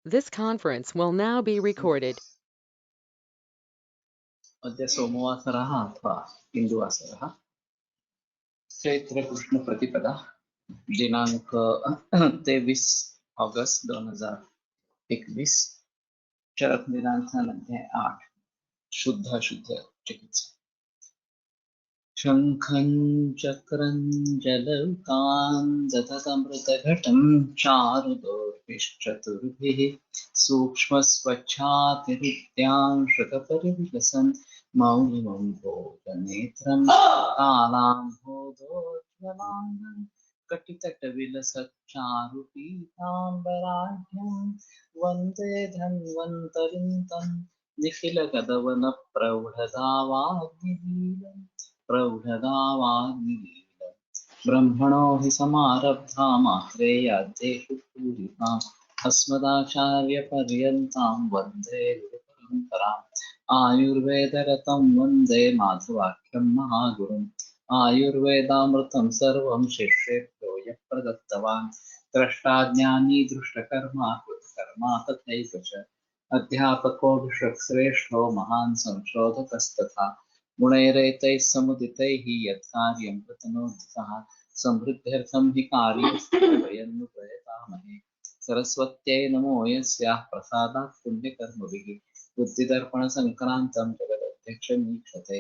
This conference will now be recorded. अद्य सोमवासरः अथवा इन्दुवासरः चैत्रकृष्णप्रतिपदा दिनांक 23 अगस्त 2021 चरक दिनांक अध्याय 8 शुद्ध चिकित्सा शंखं चक्रं जलौकान् दधतमृतघटं चारुदोर्भिश्चतुर्भिः सूक्ष्मस्वच्छातिरित्यां श्रुतपरिविलसन् मौलिमं भोजनेत्रं कालाम्भोदोज्ज्वलाङ्गं कटितटविलसच्चारुपीताम्बराढ्यं वन्दे धन्वन्तरिं तं निखिलगदवनप्रौढदावाग्निवीरम् प्रौढदावाग्निवीरम् ब्रह्मणो हि समारब्धा मात्रेयाद्येषु पूरिताम् अस्मदाचार्यपर्यन्तां वन्दे गुरुपरम्पराम् आयुर्वेदरतं वन्दे माधवाख्यं महागुरुम् आयुर्वेदामृतं सर्वं शिष्येभ्यो यः प्रदत्तवान् द्रष्टाज्ञानी दृष्टकर्मा कृतकर्मा तथैव च अध्यापको विश्वश्रेष्ठो महान् संशोधकस्तथा गुणैरेतैः समुदितैः यत्कार्यं कृतनोदितः समृद्ध्यर्थं हि कार्यमुपयतामहे सरस्वत्यै नमो यस्याः प्रसादात् पुण्यकर्मभिः बुद्धिदर्पणसङ्क्रान्तं जगदध्यक्षमीक्षते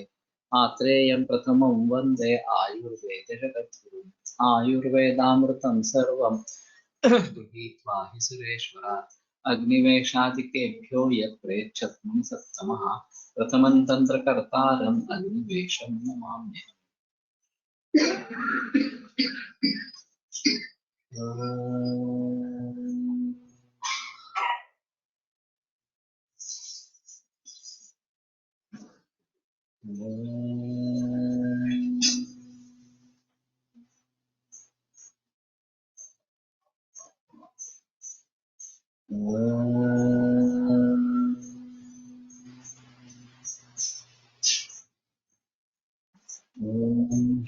आत्रेयं प्रथमं वन्दे आयुर्वेदजगद्गुरुम् आयुर्वेदामृतं सर्वं गृहीत्वा हि सुरेश्वरात् अग्निवेशादिकेभ्यो यत् प्रेच्छत् मुनिसत्तमः प्रथमं तन्त्रकर्तारम् अग्निवेशं नमाम्यहम्।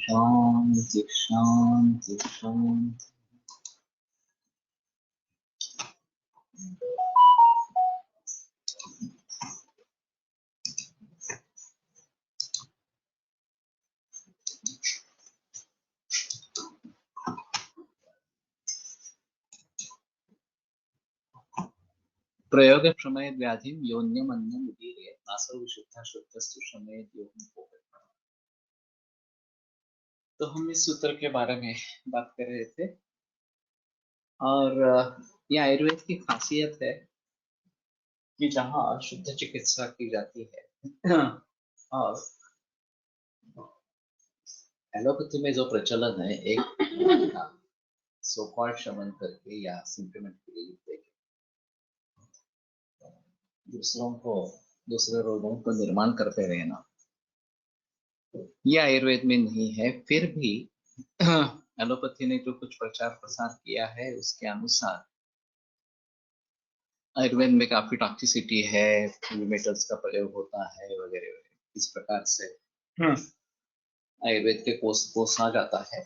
शांति शांति शांति। प्रयोग प्रमेय व्याधि योन्यमन्यम उदीर्य नासो विशुद्ध शुद्धस्तु प्रमेय योनि भोग। तो हम इस सूत्र के बारे में बात कर रहे थे और ये आयुर्वेद की खासियत है कि जहाँ शुद्ध चिकित्सा की जाती है और एलोपैथी में जो प्रचलन है एक सो कॉल्ड शमन करके या सिम्प्टमेंट के लिए देखे दूसरों को दूसरे रोगों का निर्माण करते रहना, ये आयुर्वेद में नहीं है। फिर भी एलोपैथी ने जो कुछ प्रचार प्रसार किया है उसके अनुसार आयुर्वेद में काफी टॉक्सिसिटी है, मेटल्स का प्रयोग होता है वगैरह वगैरह। इस प्रकार से आयुर्वेद के कोस आ जाता है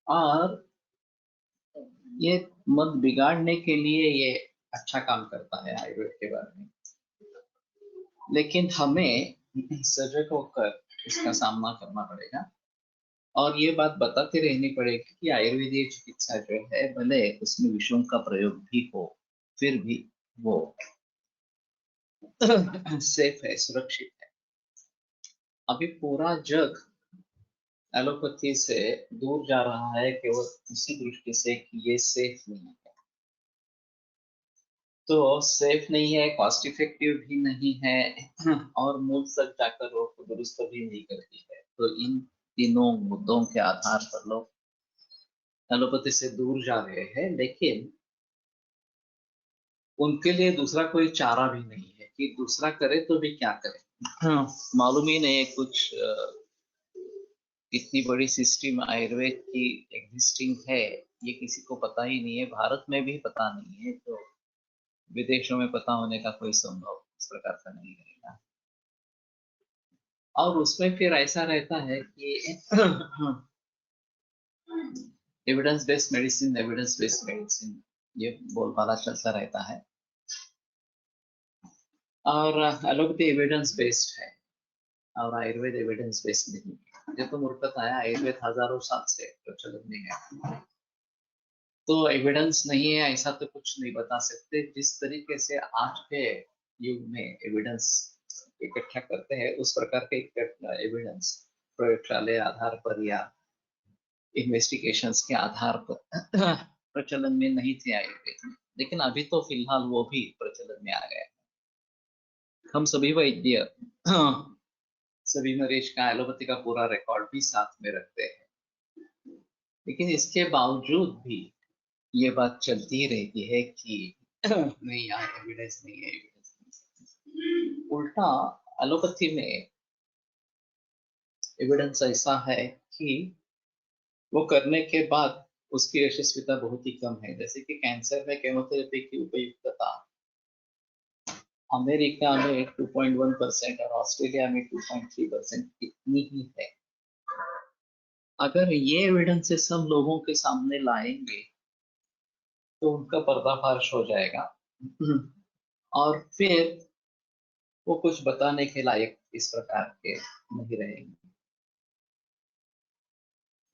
और ये मत बिगाड़ने के लिए ये अच्छा काम करता है आयुर्वेद के बारे में। लेकिन हमें सजग होकर इसका सामना करना पड़ेगा और ये बात बताते रहनी पड़ेगी कि आयुर्वेदीय चिकित्सा जो है भले उसमें विषयों का प्रयोग भी हो फिर भी वो सेफ है, सुरक्षित है। अभी पूरा जग एलोपैथी से दूर जा रहा है केवल उसी दृष्टि से कि ये सेफ नहीं है। तो सेफ नहीं है, कॉस्ट इफेक्टिव भी नहीं है और मूल तक जाकर रोग को दुरुस्त भी नहीं करती है। तो इन तीनों मुद्दों के आधार पर लोग एलोपैथी से दूर जा रहे हैं, लेकिन उनके लिए दूसरा कोई चारा भी नहीं है कि दूसरा करे तो भी क्या करे। मालूम ही नहीं है कुछ। इतनी बड़ी सिस्टम आयुर्वेद की एग्जिस्टिंग है ये किसी को पता ही नहीं है, भारत में भी पता नहीं है, तो विदेशों में पता होने का कोई संभव इस प्रकार का नहीं रहेगा। और उसमें फिर ऐसा रहता है कि एविडेंस बेस्ड मेडिसिन ये बोलबाला चलता रहता है। और एलोपैथी एविडेंस बेस्ड है और आयुर्वेद एविडेंस बेस्ड नहीं है। ये तो मूर्खता है, आयुर्वेद हजारों साल से प्रचलन में है, तो एविडेंस नहीं है ऐसा तो कुछ नहीं बता सकते। जिस तरीके से आज के युग में एविडेंस इकट्ठा करते हैं उस प्रकार के एविडेंस प्रयोगशाला आधार पर या इन्वेस्टिगेशंस के आधार पर प्रचलन में नहीं थे आयुर्वेद में, लेकिन अभी तो फिलहाल वो भी प्रचलन में आ गया। हम सभी वैद्य सभी मरीज का एलोपैथी का पूरा रिकॉर्ड भी साथ में रखते हैं, लेकिन इसके बावजूद भी ये बात चलती रहती है कि नहीं यार एविडेंस नहीं है, एविडेंस नहीं। उल्टा एलोपैथी में एविडेंस ऐसा है कि वो करने के बाद उसकी यशस्विता बहुत ही कम है। जैसे कि कैंसर में केमोथेरेपी की उपयुक्तता अमेरिका में 2.1% और ऑस्ट्रेलिया में 2.3% इतनी ही है। अगर ये एविडेंसेस हम लोगों के सामने लाएंगे तो उनका पर्दाफाश हो जाएगा और फिर वो कुछ बताने के लायक इस प्रकार के नहीं रहेंगे।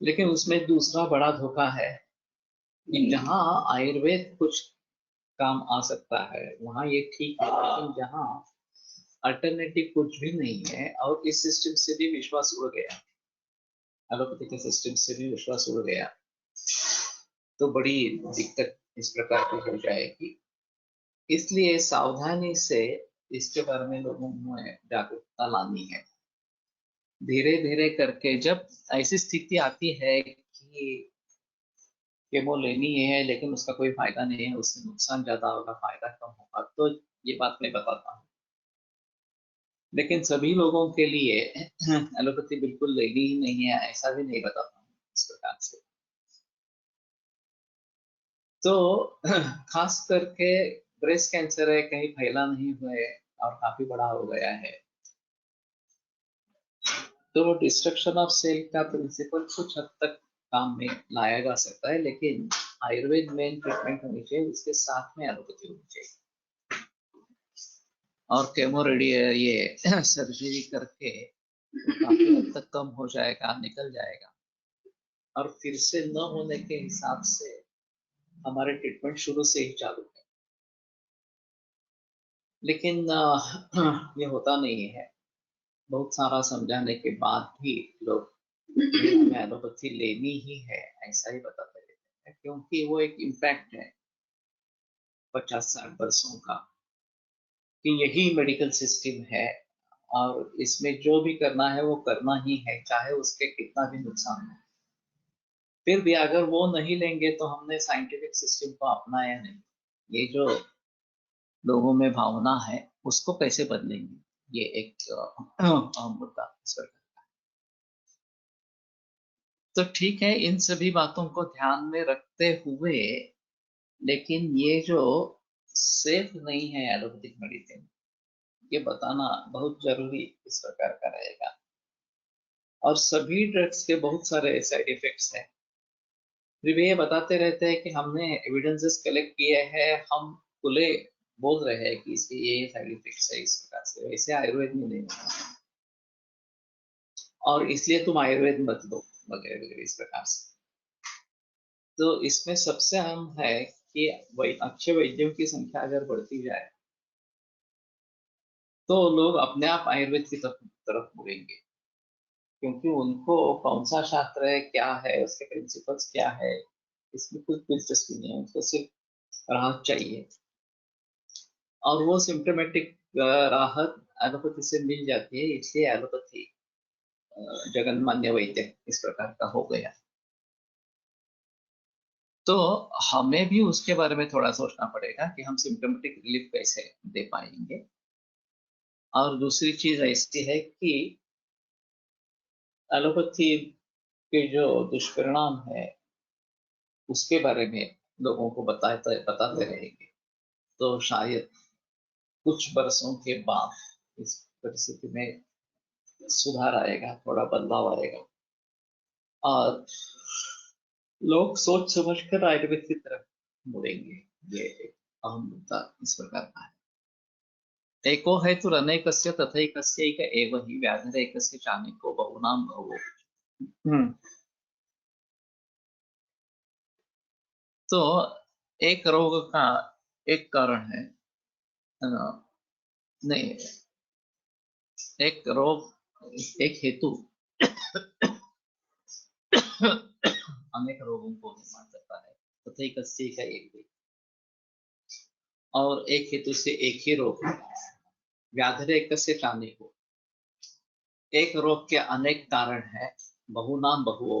लेकिन उसमें दूसरा बड़ा धोखा है कि जहाँ आयुर्वेद कुछ काम आ सकता है वहां ये ठीक है, लेकिन जहाँ अल्टरनेटिव कुछ भी नहीं है और इस सिस्टम से भी विश्वास उड़ गया, एलोपैथी के सिस्टम से भी विश्वास उड़ गया, तो बड़ी दिक्कत इस प्रकार की हो जाएगी। इसलिए सावधानी से इसके बारे में लोगों में जागरूकता लानी है। धीरे धीरे करके जब ऐसी स्थिति आती है कि केमो लेनी है लेकिन उसका कोई फायदा नहीं है, उससे नुकसान ज्यादा होगा फायदा कम होगा, तो ये बात मैं बताता हूँ। लेकिन सभी लोगों के लिए एलोपैथी बिल्कुल लेनी ही नहीं है ऐसा भी नहीं बताता हूँ इस प्रकार से। तो खास करके ब्रेस्ट कैंसर है, कहीं फैला नहीं हुआ है और काफी बड़ा हो गया है, तो डिस्ट्रक्शन ऑफ सेल का प्रिंसिपल कुछ हद तक काम में लाया जा सकता है, लेकिन आयुर्वेद मेन ट्रीटमेंट होनी चाहिए, उसके साथ में एलोपैथी होनी चाहिए। और केमो रेडी ये सर्जरी करके काफी हद तक कम हो जाएगा, निकल जाएगा, और फिर से न होने के हिसाब से हमारे ट्रीटमेंट शुरू से ही चालू है। लेकिन ये होता नहीं है। बहुत सारा समझाने के बाद भी लोग हमें एलोपैथी लेनी ही है ऐसा ही बताते रहते हैं, क्योंकि वो एक इम्पैक्ट है 50-60 वर्षों का कि यही मेडिकल सिस्टम है और इसमें जो भी करना है वो करना ही है, चाहे उसके कितना भी नुकसान हो। फिर भी अगर वो नहीं लेंगे तो हमने साइंटिफिक सिस्टम को अपनाया नहीं। ये जो लोगों में भावना है उसको कैसे बदलेंगे, ये एक अहम मुद्दा इस पर। तो ठीक है, इन सभी बातों को ध्यान में रखते हुए, लेकिन ये जो सेफ नहीं है एलोपैथिक मेडिसिन, ये बताना बहुत जरूरी इस प्रकार का रहेगा। और सभी ड्रग्स के बहुत सारे साइड इफेक्ट्स हैं, फिर भी ये बताते रहते हैं कि हमने एविडेंसेस कलेक्ट किए हैं, हम खुले बोल रहे हैं कि इसके ये साइड इफेक्ट्स है इस प्रकार से, वैसे आयुर्वेद में नहीं होता और इसलिए तुम आयुर्वेद मत लो वगैरह वगैरह इस प्रकार से। तो इसमें सबसे अहम है कि अच्छे वैद्यों की संख्या अगर बढ़ती जाए तो लोग अपने आप आयुर्वेद की तरफ मुड़ेंगे, क्योंकि उनको कौन सा शास्त्र है, क्या है, उसके प्रिंसिपल्स क्या है, इसमें कुछ दिलचस्पी नहीं है, उनको सिर्फ राहत चाहिए। और वो सिम्टोमेटिक राहत एलोपैथी से मिल जाती है, इसलिए एलोपैथी जगन्मान्य वैद्य इस प्रकार का हो गया। तो हमें भी उसके बारे में थोड़ा सोचना पड़ेगा कि हम सिम्टोमेटिक रिलीफ कैसे दे पाएंगे। और दूसरी चीज ऐसी है कि एलोपैथी के जो दुष्परिणाम है उसके बारे में लोगों को बताते रहेंगे, तो शायद कुछ बरसों के बाद इस परिस्थिति में सुधार आएगा, थोड़ा बदलाव आएगा और लोग सोच समझ कर आयुर्वेद की तरफ मुड़ेंगे। ये एक अहम मुद्दा इस प्रकार का है। एको हेतु अनेकस्य तथैकस्यैक एव हि व्याधिरेकस्य चानेको बहुनां बहवो। तो एक रोग का एक कारण है, नहीं, एक रोग एक हेतु अनेक रोगों को निर्माण करता है, तथैकस्यैक एक भी, और एक हेतु से एक ही रोग, व्याधिरेकस्य चानेको, एक रोग के अनेक कारण है, बहुनाम बहुओ,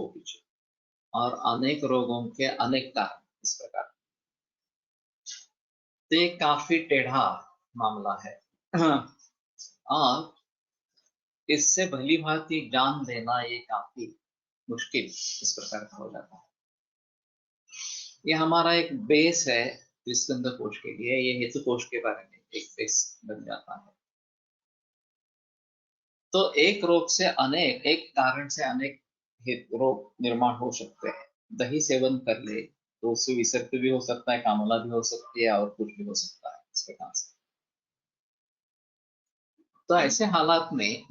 और अनेक रोगों के अनेक कारण इस प्रकार। तो ये काफी टेढ़ा मामला है और इससे भली भांति जान लेना ये काफी मुश्किल इस प्रकार का हो जाता है। ये हमारा एक बेस है स्कंद कोश के लिए, ये हेतु कोश के बारे में एक बेस बन जाता है। तो एक रोग से अनेक, एक कारण से अनेक रोग निर्माण हो सकते हैं। दही सेवन कर ले तो उससे विसर्प भी हो सकता है, कामला भी हो सकती है, और कुछ भी हो सकता है इस प्रकार से। तो ऐसे हालात में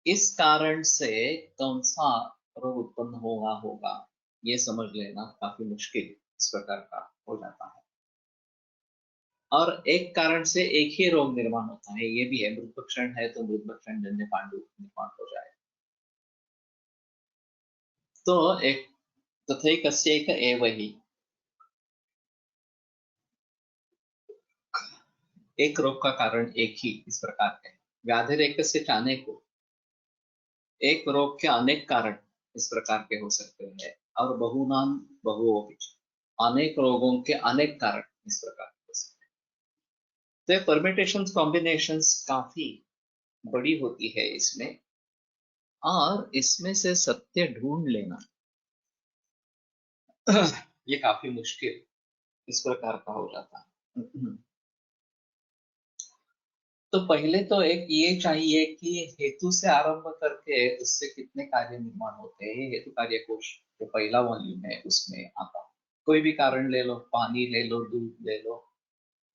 इस कारण से कौन सा रोग उत्पन्न होगा ये समझ लेना काफी मुश्किल इस प्रकार का हो जाता है। और एक कारण से एक ही रोग निर्माण होता है, ये भी है। मृतभक्षण है तो मृतभक्षण जन्य पांडु निर्माण हो जाए। तो एक तथैकस्यैक एव हि, एक रोग का कारण एक ही इस प्रकार है। व्याधिरेकस्य चानेको, एक रोग के अनेक कारण इस प्रकार के हो सकते हैं, और बहुनाम बहुओ, अनेक रोगों के अनेक कारण इस प्रकार के हो सकते हैं। तो परमिटेशंस कॉम्बिनेशंस काफी बड़ी होती है इसमें, और इसमें से सत्य ढूंढ लेना ये काफी मुश्किल इस प्रकार का हो जाता है। तो पहले तो एक ये चाहिए कि हेतु से आरंभ करके उससे कितने कार्य निर्माण होते हैं, ये हेतु कार्य कोश जो पहला वॉल्यूम है उसमें आता है। कोई भी कारण ले लो, पानी ले लो, दूध ले लो,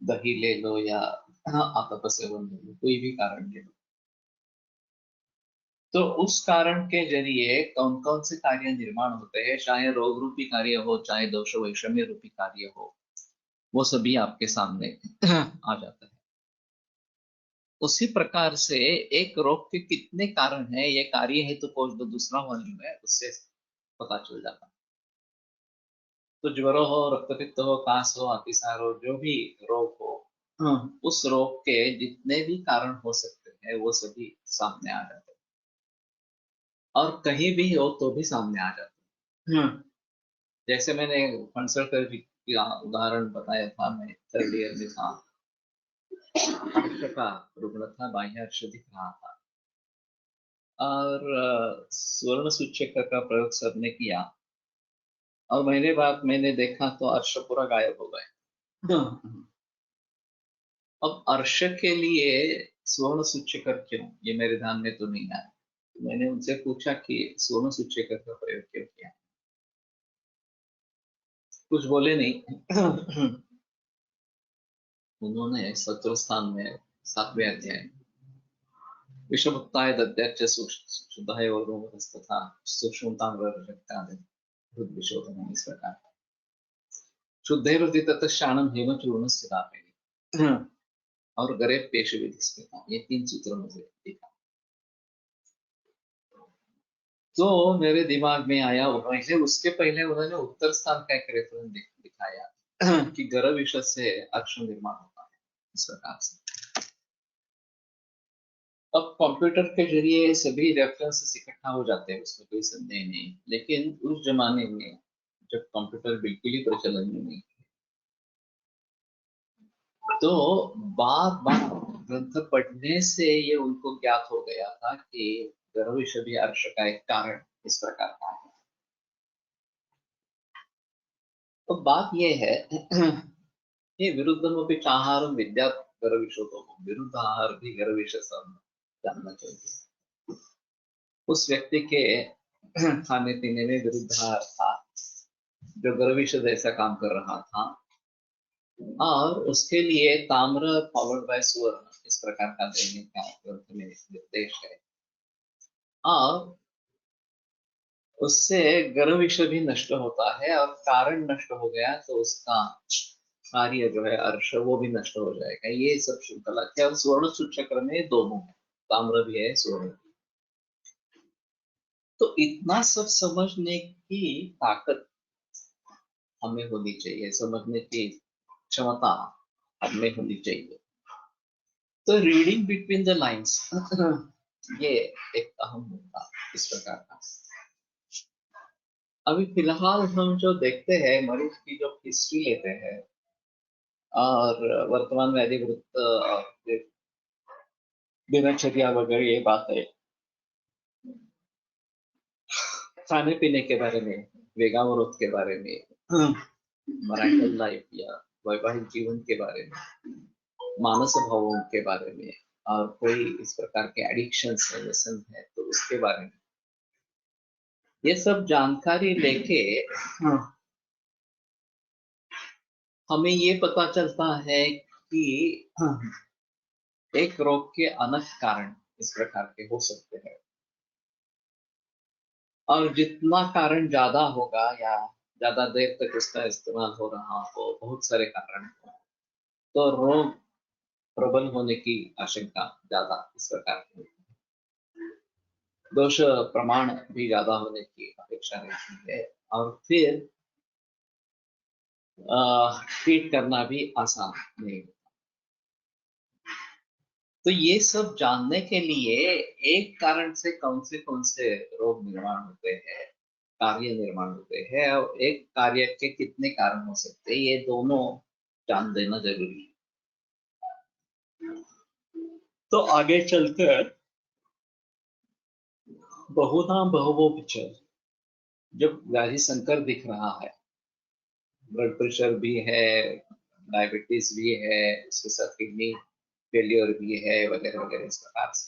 दही ले लो, या आतप सेवन ले लो, कोई भी कारण ले लो। तो उस कारण के जरिए कौन कौन से कार्य निर्माण होते हैं, चाहे रोग रूपी कार्य हो, चाहे दोष वैषम्य रूपी कार्य हो, वो सभी आपके सामने आ जाता है। उसी प्रकार से एक रोग के कितने कारण हैं, ये कार्य हेतु कोश जो दूसरा वॉल्यूम है उससे पता चल जाता है। तो ज्वर हो, रक्तपित्त हो, कास हो, अतिसार हो, जो भी रोग हो, उस रोग के जितने भी कारण हो सकते हैं वो सभी सामने आ जाते हैं, और कहीं भी हो तो भी सामने आ जाते हैं। जैसे मैंने फणसलकर जी का उदाहरण बताया था, मैं थर्ड ईयर में था, हर्ष का रुग्ण था, बाह्य हर्ष दिख रहा था, और स्वर्ण सूचक का प्रयोग सर ने किया, और महीने बाद मैंने देखा तो अर्श पूरा गायब हो गए। अब अर्श के लिए स्वर्ण सूचकर क्यों, ये मेरे ध्यान में तो नहीं आया। मैंने उनसे पूछा कि स्वर्ण सूचकर का प्रयोग क्यों किया, कुछ बोले नहीं। उन्होंने सत्र स्थान में 7वें अध्याय विषमुक्ताय दद्याच शुद्धाय और तथा सूक्ष्मताम्र विशोधन इस प्रकार शुद्धेरुति ततश्चाणम हेम चूर्ण स्थिता और गरे पेश विधि स्मृता, ये 3 सूत्र मुझे दिखा। तो मेरे दिमाग में आया, उसके पहले उन्होंने उत्तर स्थान का एक रेफरेंस दिखाया कि गर्भ विषय से अक्षर निर्माण होता है इस प्रकार से। अब कंप्यूटर के जरिए सभी रेफरेंसेस इकट्ठा हो जाते हैं, उसमें कोई संदेह नहीं, लेकिन उस जमाने में जब कंप्यूटर बिल्कुल ही प्रचलन में नहीं, तो बार बार ग्रंथ पढ़ने से ये उनको ज्ञात हो गया था कि गर्भ भी अर्श का एक कारण इस प्रकार का है। तो बात ये है, ये विरुद्धमपि चाहारम विद्या गर्भिशोतो, विरुद्ध आहार भी गर्भिश जानना चाहिए। उस व्यक्ति के खाने पीने में विरुद्ध आहार था, जो गर्विशद ऐसा काम कर रहा था, और उसके लिए ताम्र फॉलोड बाय सुवर्ण इस प्रकार का देने का ग्रंथ में निर्देश है। और उससे गर्भ विषय भी नष्ट होता है, और कारण नष्ट हो गया तो उसका कार्य जो है अर्श वो भी नष्ट हो जाएगा। ये सब श्रृंखला क्या स्वर्ण सूचक्र में दोनों है, ताम्र भी है स्वर्ण भी। तो इतना सब समझने की ताकत हमें होनी चाहिए, समझने की क्षमता हमें होनी चाहिए। तो रीडिंग बिटवीन द लाइंस ये एक अहम मुद्दा इस प्रकार का। अभी फिलहाल हम जो देखते हैं मरीज की जो हिस्ट्री लेते हैं और वर्तमान व्याधि वृत्त और फिर दिनचर्या वगैरह ये बातें, खाने पीने के बारे में, वेगावरोध के बारे में, मैरिटल लाइफ या वैवाहिक जीवन के बारे में, मानस भावों के बारे में, और कोई इस प्रकार के एडिक्शन है, व्यसन है तो उसके बारे में, ये सब जानकारी लेके हमें ये पता चलता है कि एक रोग के अनेक कारण इस प्रकार के हो सकते हैं, और जितना कारण ज्यादा होगा या ज्यादा देर तक इसका इस्तेमाल हो रहा हो, बहुत सारे कारण हो, तो रोग प्रबल होने की आशंका ज्यादा इस प्रकार की होती है। दोष प्रमाण भी ज्यादा होने की अपेक्षा रहती है, और फिर ट्रीट करना भी आसान नहीं। तो ये सब जानने के लिए एक कारण से कौन से रोग निर्माण होते हैं, कार्य निर्माण होते हैं, और एक कार्य के कितने कारण हो सकते हैं, ये दोनों जान देना जरूरी है। तो आगे चलकर बहुधा बहुवो विचर, जब व्याधि संकर दिख रहा है, ब्लड प्रेशर भी है, डायबिटीज भी है, उसके साथ किडनी फेलियर भी है, वगैरह वगैरह इस प्रकार से,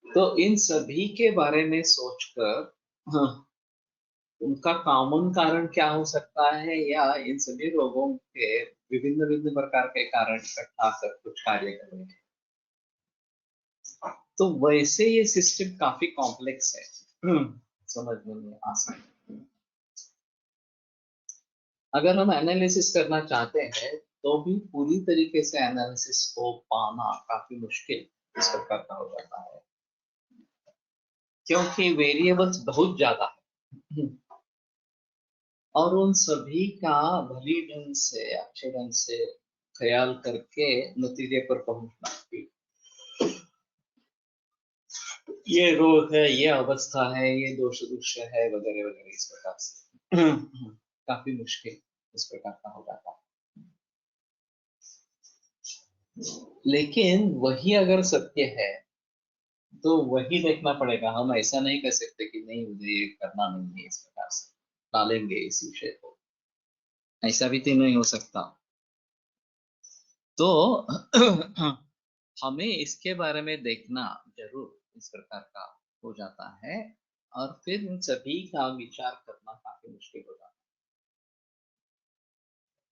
तो इन सभी के बारे में सोचकर उनका कॉमन कारण क्या हो सकता है, या इन सभी रोगों के विभिन्न विभिन्न प्रकार के कारण इकट्ठा कर कुछ कार्य करें, तो वैसे ये सिस्टम काफी कॉम्प्लेक्स है, समझने में आसान। अगर हम एनालिसिस करना चाहते हैं तो भी पूरी तरीके से एनालिसिस को पाना काफी मुश्किल इस प्रकार का हो जाता है, क्योंकि वेरिएबल्स बहुत ज्यादा है, और उन सभी का भली ढंग से, अच्छे ढंग से ख्याल करके नतीजे पर पहुंचना भी, ये रोग है, ये अवस्था है, ये दोष दृश्य है, वगैरह वगैरह इस प्रकार से काफी मुश्किल इस प्रकार का हो जाता है। लेकिन वही अगर सत्य है तो वही देखना पड़ेगा। हम ऐसा नहीं कर सकते कि नहीं मुझे ये करना नहीं है, इस प्रकार से टालेंगे इस विषय को, ऐसा भी तो नहीं हो सकता। तो हमें इसके बारे में देखना जरूर इस प्रकार का हो जाता है, और फिर उन सभी का विचार करना काफी मुश्किल हो जाता है।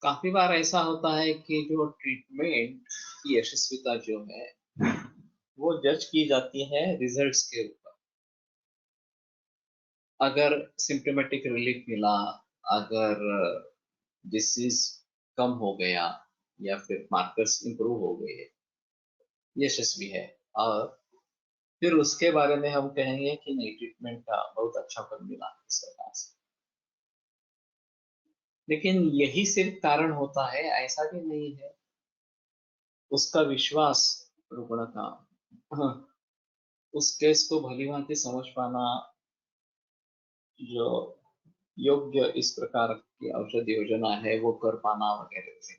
काफी बार ऐसा होता है कि जो ट्रीटमेंट की यशस्विता जो है वो जज की जाती है रिजल्ट्स के ऊपर। अगर सिम्टोमेटिक रिलीफ मिला, अगर डिसीज कम हो गया, या फिर मार्कर्स इंप्रूव हो गए, यशस्वी है, और फिर उसके बारे में हम कहेंगे कि नहीं ट्रीटमेंट का बहुत अच्छा फल मिला इस प्रकार से। लेकिन यही सिर्फ कारण होता है ऐसा भी नहीं है। उसका विश्वास रुकना का, हाँ, उस केस को भली भांति समझ पाना, जो योग्य इस प्रकार की औषधि योजना है वो कर पाना, वगैरह वगैरह,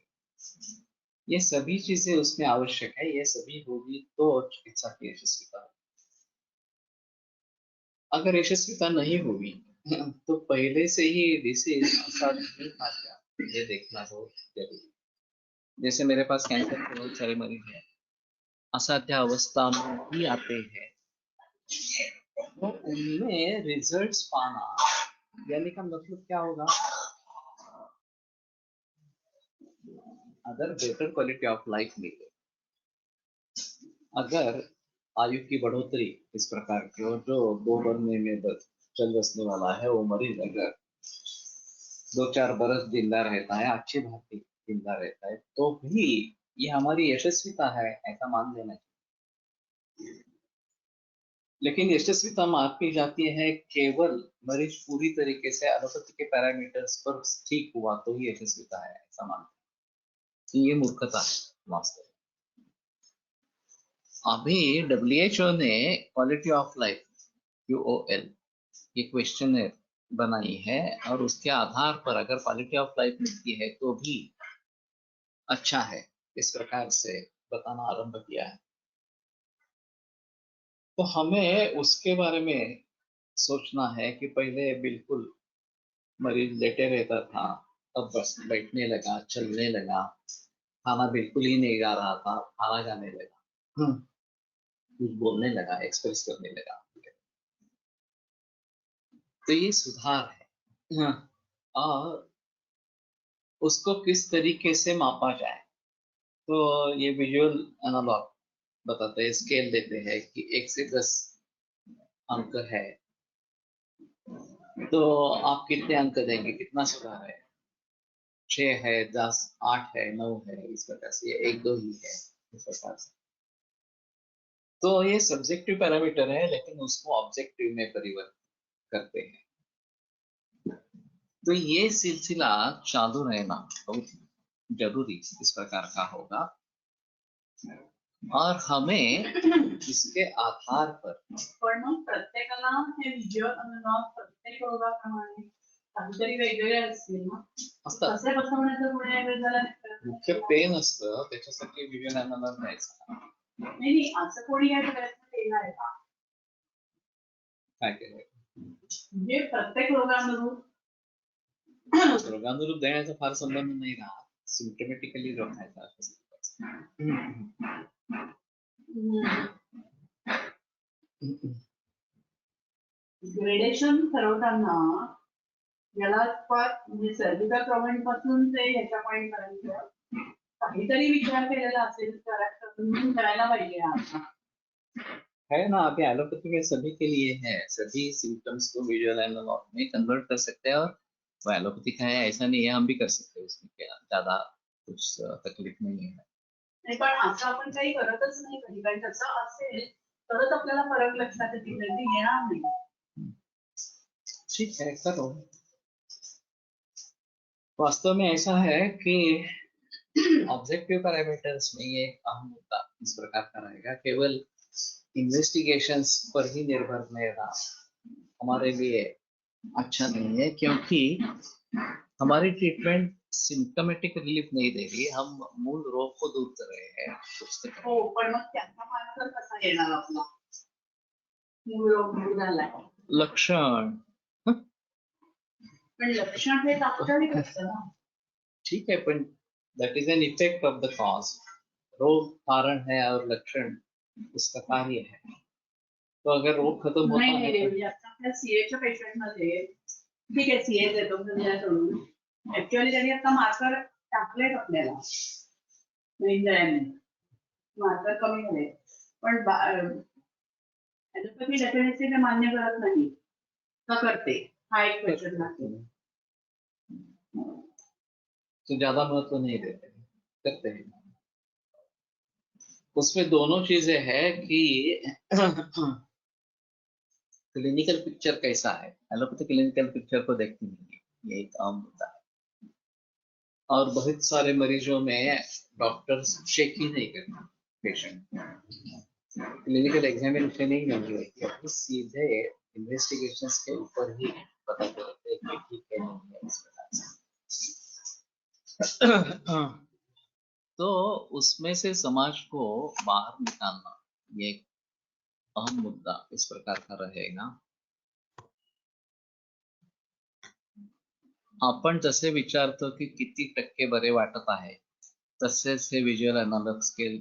ये सभी चीजें उसमें आवश्यक है। ये सभी होगी तो चिकित्सा की यशस्विता होगी। अगर यशस्विता नहीं हुई तो पहले से ही डिसीज नहीं था क्या, ये देखना बहुत जरूरी है। जैसे मेरे पास कैंसर के बहुत सारे मरीज हैं, असाध्य अवस्था में ही आते हैं, तो उनमें रिजल्ट्स पाना यानी का मतलब क्या होगा, अगर बेटर क्वालिटी ऑफ लाइफ मिले, अगर आयु की बढ़ोतरी इस प्रकार की, और जो 2 महीने में चल बसने वाला है वो मरीज अगर 2-4 बरस जिंदा रहता है, अच्छी भांति जिंदा रहता है, तो भी ये हमारी यशस्विता है ऐसा मान लेना चाहिए। लेकिन यशस्विता मापी जाती है केवल मरीज पूरी तरीके से एलोपैथी के पैरामीटर्स पर ठीक हुआ तो ही यशस्विता है ऐसा मानते हैं। ये मूर्खता है वास्तव में। अभी डब्ल्यूएचओ ने क्वालिटी ऑफ लाइफ QOL ये क्वेश्चन बनाई है, और उसके आधार पर अगर क्वालिटी ऑफ लाइफ मिलती है तो भी अच्छा है, इस प्रकार से बताना आरंभ किया है। तो हमें उसके बारे में सोचना है कि पहले बिल्कुल मरीज लेटे रहता था, अब बस बैठने लगा, चलने लगा, खाना बिल्कुल ही नहीं जा रहा था, खाना जाने लगा, कुछ बोलने लगा, एक्सप्रेस करने लगा। तो ये सुधार है। और उसको किस तरीके से मापा जाए, तो ये विजुअल एनालॉग बताते हैं, स्केल देते हैं कि 1 से 10 अंक है, तो आप कितने अंक देंगे, कितना सुधार है, 6 है, 10, 8 है, 9 है, इस प्रकार से, ये 1-2 ही है, इस प्रकार से। तो ये सब्जेक्टिव पैरामीटर है, लेकिन उसको ऑब्जेक्टिव में परिवर्तित करते हैं। तो ये सिलसिला चालू रहना बहुत जरूरी इस प्रकार का होगा, और हमें इसके आधार पर पण मग प्रत्येकाला हे व्हिज्युअल अनुभव प्रत्येक रोगाप्रमाणे काहीतरी वेगवेगळे असतील ना, असतात. कसे बसवण्याचं पुढे वेळ झाला मुख्य पेन असतं, त्याच्यासाठी विज्ञान अनुभव घ्यायचा. नाही, असं कोणी काही प्रयत्न केला आहे का? काय केलंय, म्हणजे प्रत्येक रोगानुरूप रोगानुरूप देण्याचा फार संबंध नाही राहत, सिम्टमॅटिकली रोखायचा ग्रेडेशन ठरवताना याला म्हणजे सर्जिकल पॉइंट पासून ते ह्याच्या पॉइंट पर्यंत काहीतरी विचार केलेला असेल, करायला पाहिजे आता. है ना, अभी एलोपैथी में सभी के लिए है, सभी सिम्टम्स को विजुअल एनालॉग में कन्वर्ट कर सकते हैं, और वो एलोपैथी का है ऐसा नहीं है, हम भी कर सकते हैं, उसमें क्या ज्यादा कुछ तकलीफ नहीं है. नाही, पण असं आपण काही करतच नाही कधी, कारण तसं असेल तरच आपल्याला फरक लक्षात येतील, नाही येणार नाही. ठीक है, करो. वास्तव में ऐसा है कि ऑब्जेक्टिव पैरामीटर्स में ये अहम मुद्दा इस प्रकार का रहेगा, केवल इन्वेस्टिगेशंस पर ही निर्भर रहना हमारे लिए अच्छा नहीं है, क्योंकि हमारी ट्रीटमेंट सिम्टमेटिक रिलीफ नहीं दे रही, हम मूल रोग को दूर कर रहे हैं. हो, पण मग त्याचा मार्ग कसा येणार आपला, मूळ रोग दूर झालाय, लक्षण, पण लक्षण हे तात्कालिक असतं ना. ठीक है, पण that is an effect of the cause. रोग कारण है और लक्षण उसका कार्य है. तो अगर रोग खत्म होता नाही है, नाही, म्हणजे आता आपल्या सीएच्या पेशंट मध्ये, ठीक आहे सीए देतो सोडून, ऍक्च्युअली त्यांनी आता मार्कर टाकलेत आपल्याला, मार्कर कमी झाले, पण ऍलोपॅथी डेफिनेटली ते मान्य करत नाही का करते, हा एक क्वेश्चन आहे. तो ज्यादा महत्व नहीं देते, करते हैं. उसमें दोनों चीजें है कि क्लिनिकल पिक्चर कैसा है, एलोपैथी क्लिनिकल पिक्चर को देखती नहीं है, ये एक आम मुद्दा है. और बहुत सारे मरीजों में डॉक्टर्स चेक ही नहीं करते पेशेंट, क्लिनिकल एग्जामिनेशन ही नहीं होती, सीधे इन्वेस्टिगेशंस के ऊपर ही पता चलते हैं कि ठीक है नहीं है, इस प्रकार से. तो उसमें से समाज को बाहर निकालना ये एक अहम मुद्दा इस प्रकार का रहेगा. आपण जसे विचारतो की किती टक्के बरे वाटत आहे, तसेच हे व्हिज्युअल एनालॉग स्केल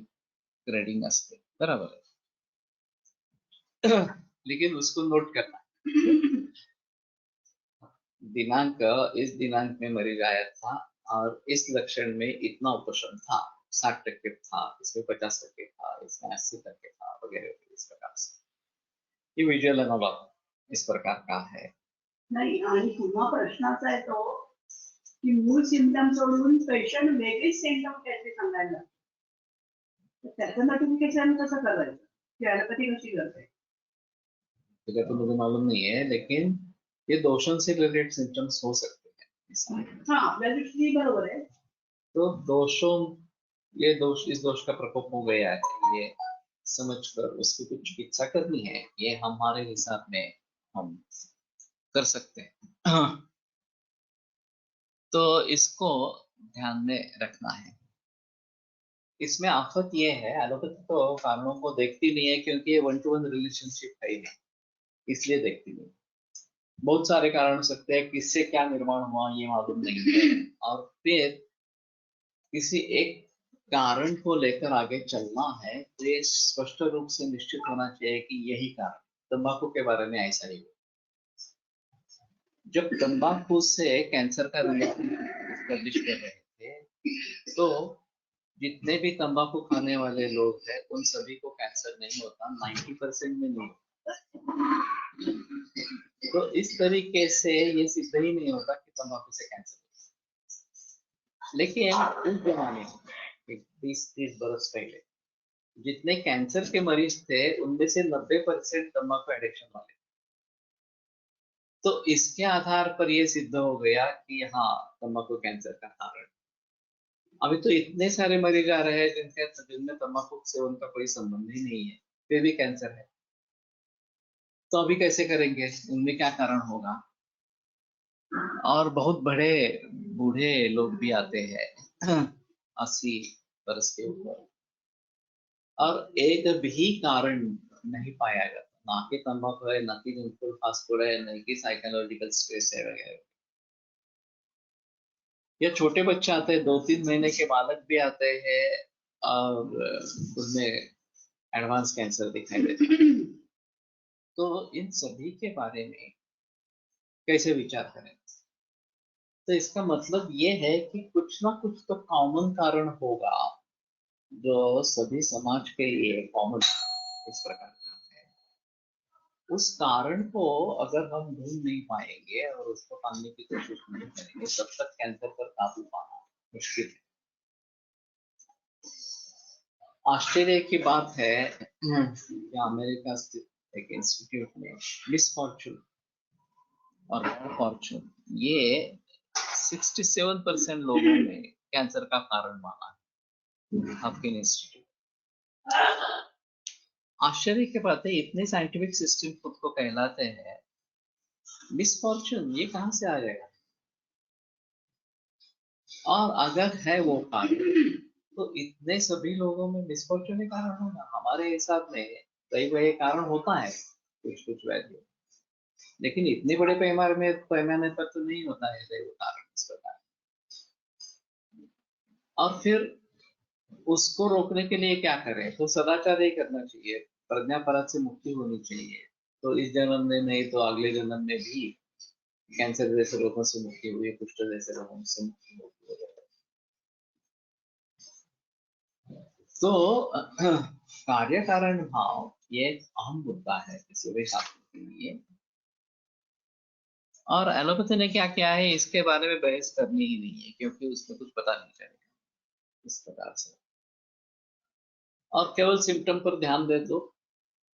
ग्रेडिंग असते, बरोबर है. लेकिन उसको नोट करना, दिनांक इस दिनांक में मरीज आया था और इस लक्षण में इतना उपशम था, 60% था, इसमें 50% था, इसमें 80% था, वगैरह इस प्रकार से। ये विजुअल एनालॉग इस प्रकार का है। नाही, आणि पुन्हा प्रश्न असा येतो की मूळ सिम्पटम सोडून पेशंट वेगळीच सिम्पटम त्याचे सांगायला लागतात. तर त्याचं नोटिफिकेशन कसं करायचं? ती ॲलोपॅथी कशी करते? तो मुझे मालूम नहीं है, लेकिन ये दोषों से रिलेटेड सिम्टम्स हो सकते हैं इसमें। हाँ, आपल्या दृष्टीने बरोबर आहे. तो ये दोष, इस दोष का प्रकोप हो गया है, ये समझकर उसकी कुछ चिकित्सा करनी है, ये हमारे हिसाब में हम कर सकते हैं। तो इसको ध्यान में रखना है। इसमें आफत ये है, एलोपैथी तो कारणों को देखती नहीं है, क्योंकि ये 1-to-1 रिलेशनशिप है ही नहीं, इसलिए देखती नहीं। बहुत सारे कारण हो सकते हैं, किससे क्या निर्माण हुआ ये मालूम नहीं है, और फिर किसी एक कारण को लेकर आगे चलना है तो ये स्पष्ट रूप से निश्चित होना चाहिए कि यही कारण। तंबाकू के बारे में ऐसा ही हुआ। जब तंबाकू से कैंसर का रिलेशन एस्टेब्लिश कर रहे थे, तो जितने भी तंबाकू खाने वाले लोग हैं उन सभी को कैंसर नहीं होता, 90% में नहीं होता। तो इस तरीके से ये सिद्ध ही नहीं होता कि तंबाकू से कैंसर होता। लेकिन उस जमाने में 20-30 बरस पहले जितने कैंसर के मरीज थे उनमें से 90% तंबाकू एडिक्शन वाले। तो इसके आधार पर यह सिद्ध हो गया कि हाँ, तंबाकू कैंसर का कारण। अभी तो इतने सारे मरीज आ रहे हैं जिनमें तंबाकू सेवन का कोई संबंध ही नहीं है, फिर भी कैंसर है। तो अभी कैसे करेंगे, उनमें क्या कारण होगा? और बहुत बड़े बूढ़े लोग भी आते हैं 80 वर्ष के ऊपर, और एक भी कारण नहीं पाया जाता, ना कि तंबाकू है, ना कि जंक फास्ट फूड है, ना कि साइकोलॉजिकल स्ट्रेस है वगैरह। या छोटे बच्चे आते हैं, 2-3 महीने के बालक भी आते हैं और उनमें एडवांस कैंसर दिखाई देता है। तो इन सभी के बारे में कैसे विचार करें? तो इसका मतलब ये है कि कुछ ना कुछ तो कॉमन कारण होगा जो सभी समाज के लिए कॉमन इस प्रकार का है। उस कारण को अगर हम ढूंढ नहीं पाएंगे और उसको पाने की कोशिश नहीं करेंगे, तब तक कैंसर पर काबू पाना मुश्किल है। आश्चर्य की बात है कि अमेरिका स्थित एक इंस्टीट्यूट में मिस फॉर्चून और फॉर्चून, ये 67% लोगों में कैंसर का कारण माना है, हॉपकिन इंस्टीट्यूट। आश्चर्य की बात है, इतने साइंटिफिक सिस्टम खुद को कहलाते हैं, मिस फॉर्चून ये कहां से आ जाएगा? और अगर है वो कारण, तो इतने सभी लोगों में मिस फॉर्चून ही कारण होगा? हमारे हिसाब में कई बड़े कारण होता है कुछ कुछ वैल्यू, लेकिन इतने बड़े पैमाने पर तो नहीं होता है दैव कारण इस प्रकार। और फिर उसको रोकने के लिए क्या करें? तो सदाचार ही करना चाहिए, प्रज्ञापराध से मुक्ति होनी चाहिए। तो इस जन्म में नहीं तो अगले जन्म में भी कैंसर जैसे रोगों से मुक्ति हुई, कुष्ठ जैसे रोगों से मुक्ति होती है। तो कार्य कारण भाव ये एक अहम मुद्दा है किसी भी शास्त्र के लिए, और एलोपैथी ने क्या किया है इसके बारे में बहस करनी ही नहीं है, क्योंकि उसमें कुछ पता नहीं चलेगा इस प्रकार से। और केवल सिम्टम पर ध्यान दे दो,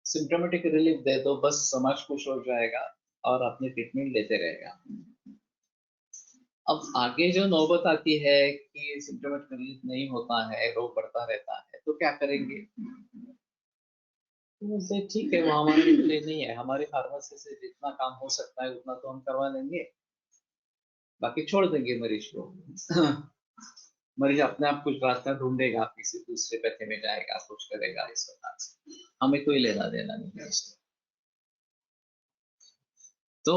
सिम्टोमेटिक रिलीफ दे दो, बस समाज खुश हो जाएगा और अपनी ट्रीटमेंट लेते रहेगा। अब आगे जो नौबत आती है कि सिम्टोमेटिक रिलीफ नहीं होता है, रोग बढ़ता रहता है, तो क्या करेंगे? तो ठीक है, वो हमारे लिए नहीं है, हमारी फार्मेसी से जितना काम हो सकता है उतना तो हम करवा लेंगे, बाकी छोड़ देंगे मरीज को। मरीज अपने आप कुछ रास्ता ढूंढेगा, किसी दूसरे पैथे में जाएगा, कुछ करेगा इस प्रकार से, हमें कोई लेना देना नहीं है उससे। तो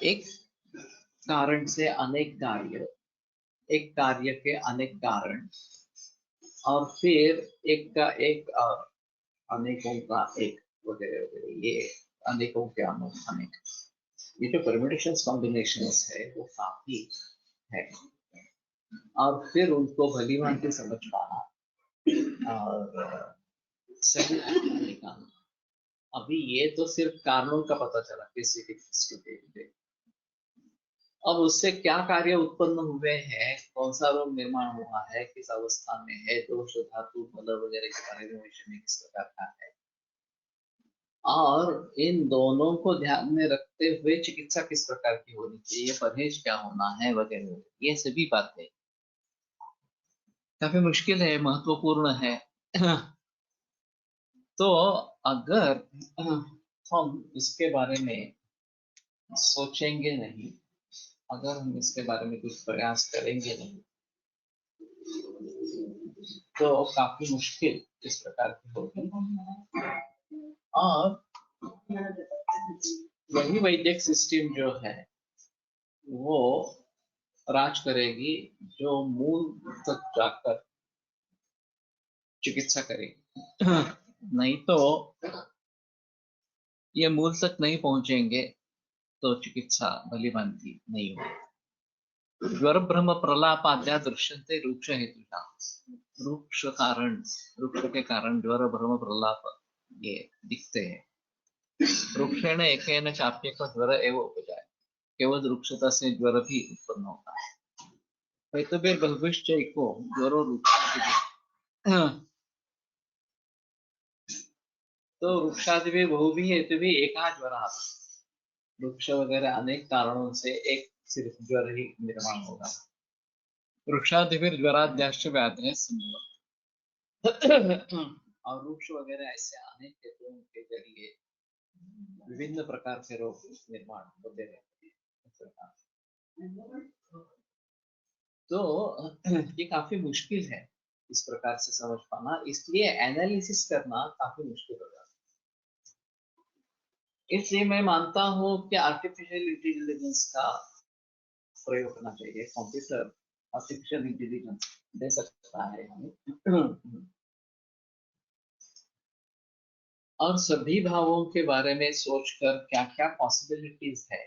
एक कारण से अनेक कार्य, एक कार्य के अनेक कारण, और फिर एक का एक अनेकों का एक, वगैरह वगैरह, ये अनेकों के अनेक, ये जो परम्यूटेशंस कॉम्बिनेशंस है वो काफी है। और फिर उनको भली भांति समझ पाना और सही निकालना। अभी ये तो सिर्फ कारणों का पता चला किसी भी, अब उससे क्या कार्य उत्पन्न हुए हैं, कौन सा रोग निर्माण हुआ है, किस अवस्था में है, दोष धातु बल वगैरह के बारे में विषय में किस प्रकार का है, और इन दोनों को ध्यान में रखते हुए चिकित्सा किस प्रकार की होनी चाहिए, परहेज क्या होना है वगैरह, ये सभी बातें काफी मुश्किल है, महत्वपूर्ण है। तो अगर हम इसके बारे में सोचेंगे नहीं, अगर हम इसके बारे में कुछ प्रयास करेंगे नहीं, तो काफी मुश्किल इस प्रकार की होगी। और वही वैदिक सिस्टम जो है वो राज करेगी, जो मूल तक जाकर चिकित्सा करेगी। नहीं तो ये मूल तक नहीं पहुंचेंगे तो चिकित्सा भली भांति नहीं होगी। ज्वर ब्रह्म प्रलापाद्या दृश्यन्ते रूक्ष हेतुषा, रूक्ष के कारण ज्वर भ्रम प्रलाप ये दिखते हैं। वृक्षेण एकेन चाप्यक ज्वर एवं उपजाय, केवल वृक्षता से ज्वर भी उत्पन्न होता है। बहुश्चैको ज्वरो वृक्ष, तो वृक्षादि भी बहु भी हेतु भी एका ज्वर, वृक्ष वगैरह अनेक कारणों से एक सिर्फ ज्वर ही निर्माण होगा। वृक्षादिभिर ज्वराद्याश्च व्याधयः संभवन्ति, और वृक्ष वगैरह ऐसे अनेक हेतुओं के जरिए विभिन्न प्रकार के रोग निर्माण होते रहते हैं। तो ये काफी मुश्किल है इस प्रकार से समझ पाना, इसलिए एनालिसिस करना काफी मुश्किल हो जाता है। इसलिए मैं मानता हूँ कि आर्टिफिशियल इंटेलिजेंस का प्रयोग करना चाहिए। कंप्यूटर आर्टिफिशियल इंटेलिजेंस दे सकता है हमें, और सभी भावों के बारे में सोचकर क्या क्या पॉसिबिलिटीज है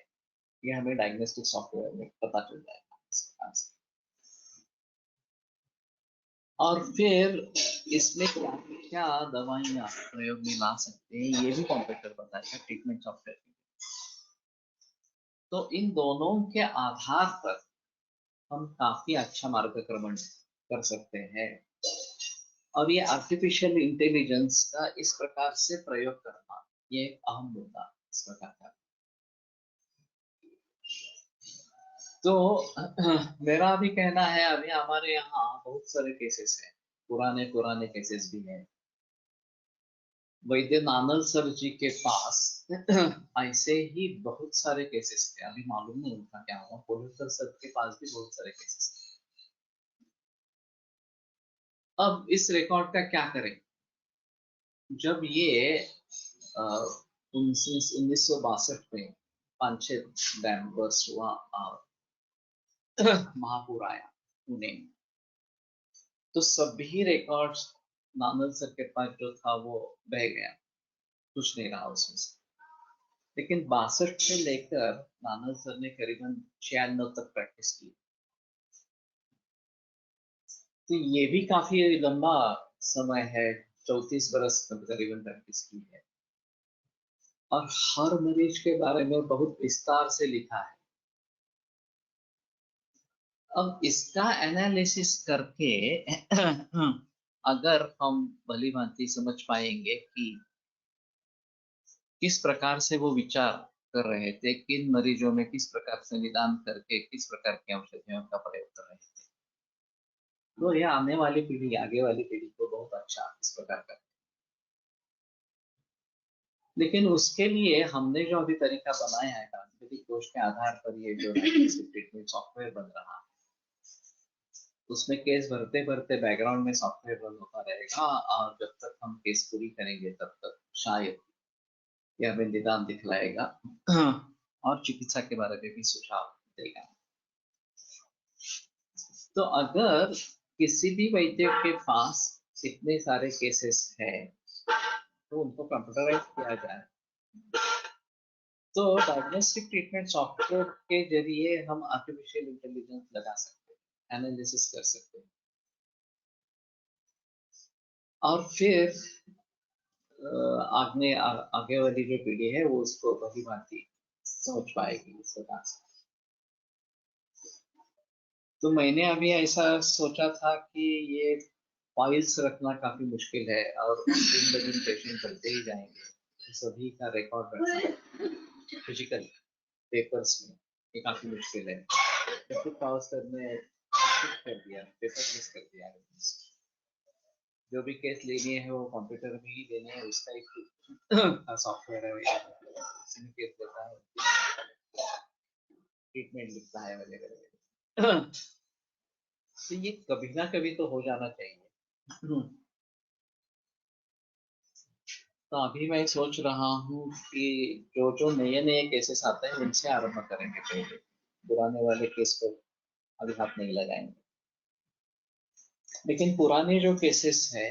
ये हमें डायग्नोस्टिक सॉफ्टवेयर में पता चल जाएगा इस प्रकार से। और फिर इसमें क्या क्या दवाइयाँ प्रयोग में ला सकते हैं ये भी कंप्यूटर बताएगा, ट्रीटमेंट सॉफ्टवेयर। तो इन दोनों के आधार पर हम काफी अच्छा मार्गक्रमण कर सकते हैं, और ये आर्टिफिशियल इंटेलिजेंस का इस प्रकार से प्रयोग करना ये एक अहम मुद्दा इस प्रकार का। तो मेरा भी कहना है, अभी हमारे यहाँ बहुत सारे केसेस हैं, पुराने केसेस भी हैं। वैद्य नानल सर जी के पास ऐसे ही बहुत सारे केसेस थे, अभी मालूम नहीं उनका क्या हुआ। पोलिटर सर के पास भी बहुत सारे केसेस थे। अब इस रिकॉर्ड का क्या करें? जब ये 1962 में 5-6 डैम बर्स्ट हुआ और महापुर आया पुणे, तो सभी रिकॉर्ड्स नानल सर के पास जो था वो बह गया, कुछ नहीं रहा उसमें से। लेकिन 62 से लेकर नानल सर ने करीबन 96 तक प्रैक्टिस की, तो ये भी काफी लंबा समय है, 34 बरस तक करीबन प्रैक्टिस की है, और हर मरीज के बारे में बहुत विस्तार से लिखा है। अब इसका एनालिसिस करके अगर हम भली भांति समझ पाएंगे कि किस प्रकार से वो विचार कर रहे थे, किन मरीजों में किस प्रकार से निदान करके किस प्रकार की औषधियों का प्रयोग कर रहे थे, तो यह आने वाली पीढ़ी, आगे वाली पीढ़ी को बहुत अच्छा इस प्रकार का। लेकिन उसके लिए हमने जो अभी तरीका बनाया है, सांस्कृतिक दोष के आधार पर ये जो ट्रीटमेंट सॉफ्टवेयर बन रहा है, उसमें केस भरते भरते बैकग्राउंड में सॉफ्टवेयर रन होता रहेगा, और जब तक हम केस पूरी करेंगे तब तक शायद यह हमें निदान दिखलाएगा और चिकित्सा के बारे में भी सुझाव देगा। तो अगर किसी भी वैद्य के पास इतने सारे केसेस है, तो उनको कंप्यूटराइज किया जाए। तो डायग्नोस्टिक ट्रीटमेंट सॉफ्टवेयर के जरिए हम आर्टिफिशियल इंटेलिजेंस लगा सकते हैं, एनालिसिस कर सकते हैं, और फिर आगे वाली जो पीढ़ी है वो उसको भली भांति सोच पाएगी इस प्रकार से। तो मैंने अभी ऐसा सोचा था कि ये फाइल्स रखना काफी मुश्किल है और दिन ब दिन पेशेंट बढ़ते ही जाएंगे, तो सभी का रिकॉर्ड रखना फिजिकल पेपर्स में ये काफी मुश्किल है। तो पावस्कर ने कर दिया, पेपरलेस कर दिया। जो भी केस लेनी है वो कंप्यूटर में ही लेनी है, उसका एक सॉफ्टवेयर है, उसमें केस देता है, ट्रीटमेंट लिखता है वगैरह। तो ये कभी ना कभी तो हो जाना चाहिए। तो अभी मैं सोच रहा हूँ कि जो जो नए नए केसेस आते हैं उनसे आरंभ करेंगे पहले, पुराने वाले केस पर अभी हाथ नहीं लगाएंगे। लेकिन पुराने जो केसेस है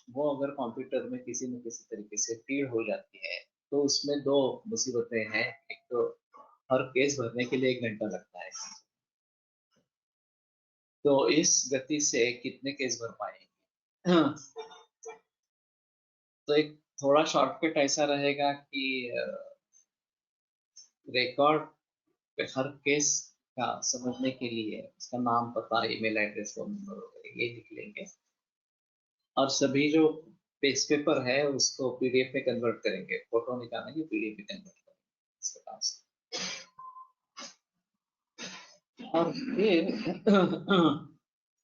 वो अगर कंप्यूटर में किसी न किसी तरीके से फीड हो जाती है तो उसमें दो मुसीबतें हैं। एक तो हर केस भरने के लिए 1 घंटा लगता है, तो इस गति से कितने केस भर पाएंगे। तो एक थोड़ा शॉर्टकट ऐसा रहेगा कि रिकॉर्ड पे हर केस का समझने के लिए उसका नाम, पता, ईमेल एड्रेस, फोन नंबर वगैरह ये लिख लेंगे, और सभी जो पेज पेपर है उसको पीडीएफ में कन्वर्ट करेंगे, फोटो निकालेंगे पीडीएफ में कन्वर्ट करेंगे इसके पास। और फिर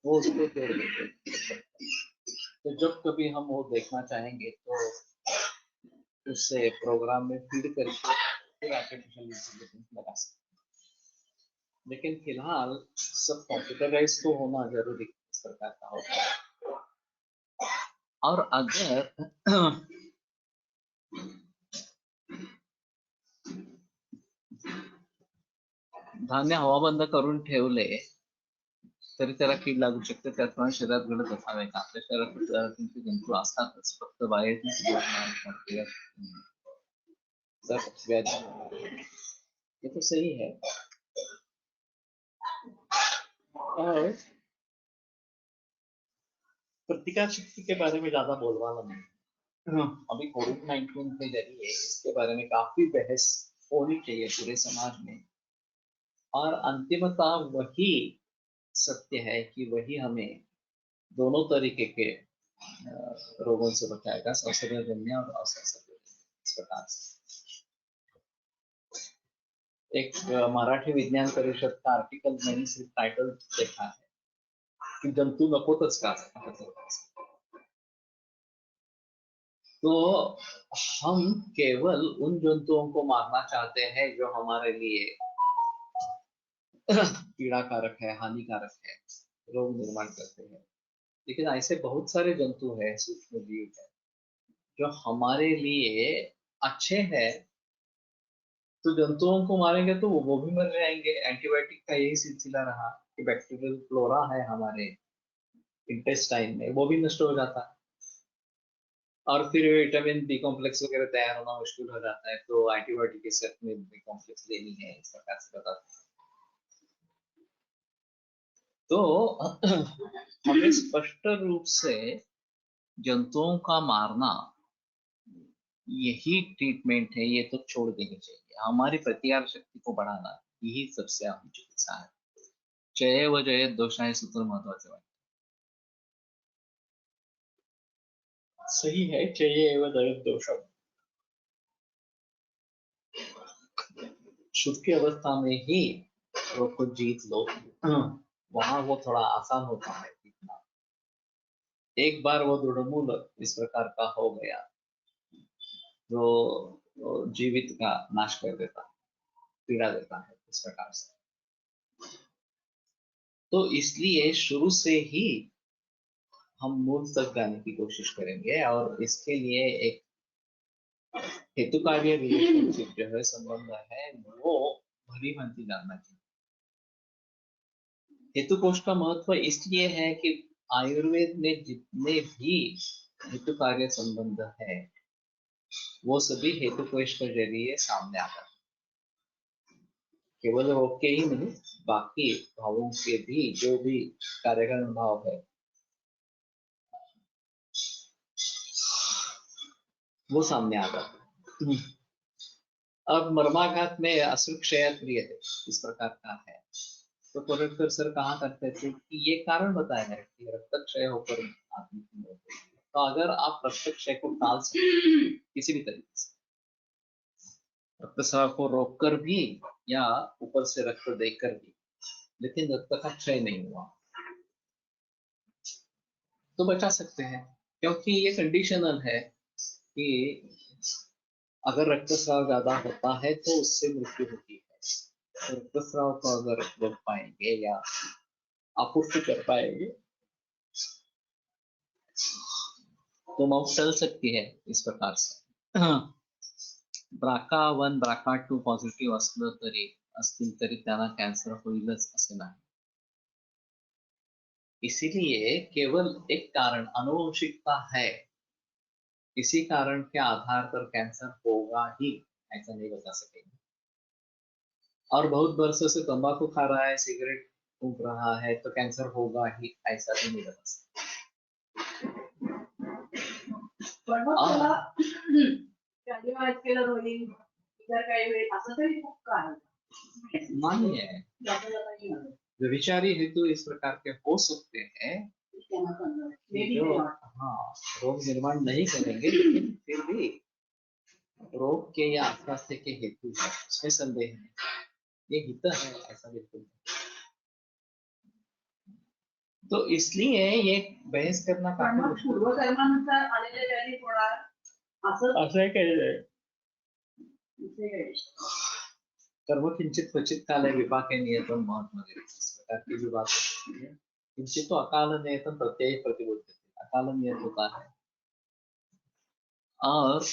वो उसको जोड़ देंगे। तो जब कभी हम वो देखना चाहेंगे तो उससे प्रोग्राम में फीड करके फिर आर्टिफिशियल इंटेलिजेंस लगा सकते हैं। लेकिन फिलहाल सब कंप्यूटराइज तो होना जरूरी इस प्रकार का होता है। और अगर धान्य हवाबंद करून ठेवले तरी त्याला कीड लागू शकते, त्याचप्रमाणे शरीरात घडत असावे का? आपल्या शरीरात तुमचे जंतू असतातच, फक्त बाहेर ये तो सही है। और प्रतिकार शक्ति के बारे में ज्यादा बोलवाना नहीं। अभी कोविड-19 के जरिए इसके बारे में काफी बहस होनी चाहिए पूरे समाज में, और अंतिमतः वही सत्य है कि वही हमें दोनों तरीके के रोगों से बचाएगा, संसर्गजन्य और असंसर्गजन्य, इस प्रकार से। एक मराठी विज्ञान परिषद का आर्टिकल मैंने सिर्फ टाइटल देखा है कि जंतु नकोतच का। तो हम केवल उन जंतुओं को मारना चाहते हैं जो हमारे लिए पीड़ाकारक है, हानिकारक है, रोग निर्माण करते हैं। लेकिन ऐसे बहुत सारे जंतु हैं, सूक्ष्म जीव है, जो हमारे लिए अच्छे हैं। तो जंतुओं को मारेंगे तो वो भी मर जाएंगे। एंटीबायोटिक का यही सिलसिला रहा कि बैक्टीरियल फ्लोरा है हमारे इंटेस्टाइन में, वो भी नष्ट हो जाता है, और फिर विटामिन बी कॉम्प्लेक्स वगैरह तैयार होना मुश्किल हो जाता है। तो एंटीबायोटिक के साथ में बी कॉम्प्लेक्स लेनी है, इस प्रकार से बताते हैं। तो हमें स्पष्ट रूप से जंतुओं का मारना यही ट्रीटमेंट है, ये तो छोड़ देनी चाहिए। हमारी प्रतिकार शक्ति को बढ़ाना यही सबसे अहम चिकित्सा है। चये व जये दोष आहे सूत्र महत्वाचे वाटते। सही है, चये व जये दोषम। शुद्ध की अवस्था में ही वो खुद जीत लो, वहां वो थोड़ा आसान होता है जीतना। एक बार वो दृढ़मूल इस प्रकार का हो गया जो जीवित का नाश कर देता है, पीड़ा देता है इस प्रकार से। तो इसलिए शुरू से ही हम मूल तक जाने की कोशिश करेंगे, और इसके लिए एक हेतु कार्य रिलेशनशिप जो है, संबंध है, वो भली भांति जानना चाहिए। हेतु कोश का महत्व इसलिए है कि आयुर्वेद में जितने भी हेतु कार्य संबंध है वो सभी हेतु कोश के जरिए सामने आता है। केवल रोग के ही नहीं, बाकी भावों के भी जो भी कार्यकारण भाव है वो सामने आ जाता है। अब मर्माघात में असुर क्षय क्रिय इस प्रकार का है, तो प्रोफेसर सर कहा करते थे कि ये कारण बताया है कि रक्त क्षय होकर आदमी की मौत होती है। तो अगर आप रक्त क्षय को टाल सकते किसी भी तरीके से, रक्तस्राव को रोककर भी या ऊपर से रक्त देकर भी, लेकिन रक्त का क्षय नहीं हुआ, तो बचा सकते हैं। क्योंकि ये कंडीशनल है कि अगर रक्तस्राव ज्यादा होता है तो उससे मृत्यु होती है, तो रक्तस्राव को अगर रोक पाएंगे या आपूर्ति कर पाएंगे तो मौत टल सकती है इस प्रकार से। BRCA1 BRCA2 पॉझिटिव्ह असतील तरी त्यांना कॅन्सर होईलच असे नाही। इसीलिए केवल एक कारण आनुवंशिकता है, इसी कारण के आधार पर कैंसर होगा ही ऐसा नहीं बता सकेंगे। और बहुत वर्षों से तंबाकू खा रहा है, सिगरेट फूंक रहा है तो कैंसर होगा ही ऐसा भी नहीं बता सकते। पण मग त्याला कार्डिओव्हास्क्युलर होईल, इतर काही वेळ असं तरी खूप कारण नहीं है, व्यभिचारी हेतु इस प्रकार के हो सकते हैं जो हाँ रोग निर्माण नहीं करेंगे, लेकिन फिर भी रोग के या स्वास्थ्य के हेतु है, उसमें संदेह नहीं, ये हित है ऐसा बिल्कुल नहीं। तो इसलिए ये बहस करना काफी मुश्किल है। पूर्वकर्मानुसार आलेले व्याधी होणार असं है कि कर्म किंचित क्वचित काले विपाके नियतम महत्व इस प्रकार की भी बात होती है। किंचित तो अकाल नियतम प्रत्यय प्रतिबोधित, अकाल नियत होता है और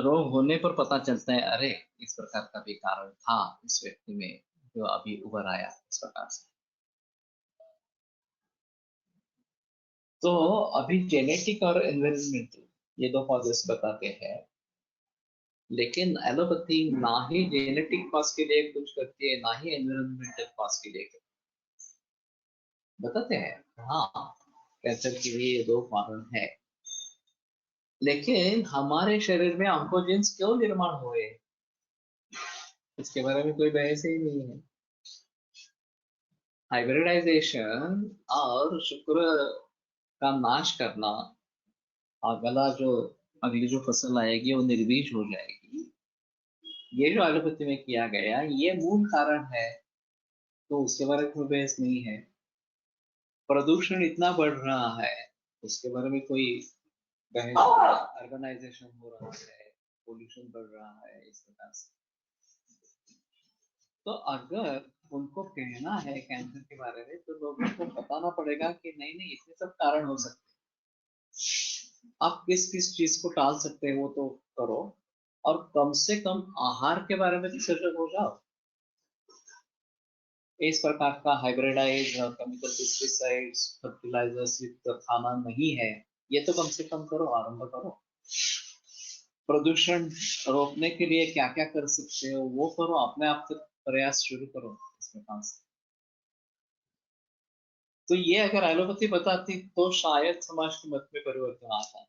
रोग होने पर पता चलता है अरे इस प्रकार का भी कारण था इस व्यक्ति में जो अभी उभर आया इस प्रकार से। तो अभी जेनेटिक और एनवायरमेंटल ये दो कॉजेस बताते हैं, लेकिन एलोपैथी ना ही जेनेटिक कॉज के लिए कुछ करती है, ना ही एनवायरमेंटल कॉज के लिए बताते हैं। हाँ, कैंसर के लिए ये दो कारण है, लेकिन हमारे शरीर में ऑन्कोजेंस क्यों निर्माण हुए इसके बारे में कोई बहस ही नहीं है। हाइब्रिडाइजेशन और शुक्र का नाश करना, अगला जो अगली जो फसल आएगी वो निर्बीज हो जाएगी, ये जो एलोपैथी में किया गया ये मूल कारण है, तो उसके बारे में कोई बहस नहीं है। प्रदूषण इतना बढ़ रहा है उसके बारे में कोई बहस, अर्बनाइजेशन हो रहा है, पोल्यूशन बढ़ रहा है इस प्रकार से। तो अगर उनको कहना है कैंसर के बारे में तो लोगों को बताना पड़ेगा कि नहीं नहीं इतने सब कारण हो सकते हैं, आप किस किस चीज को टाल सकते हैं वो तो करो, और कम से कम आहार के बारे में तो सजग हो जाओ। इस प्रकार का हाइब्रिडाइज केमिकल पेस्टिसाइड्स फर्टिलाइजर्स युक्त खाना नहीं है, ये तो कम से कम करो, आरंभ करो। प्रदूषण रोकने के लिए क्या क्या कर सकते हो वो करो, अपने आप तक प्रयास शुरू करो इसके पास। तो ये अगर एलोपैथी बताती तो शायद समाज के मत में परिवर्तन आता,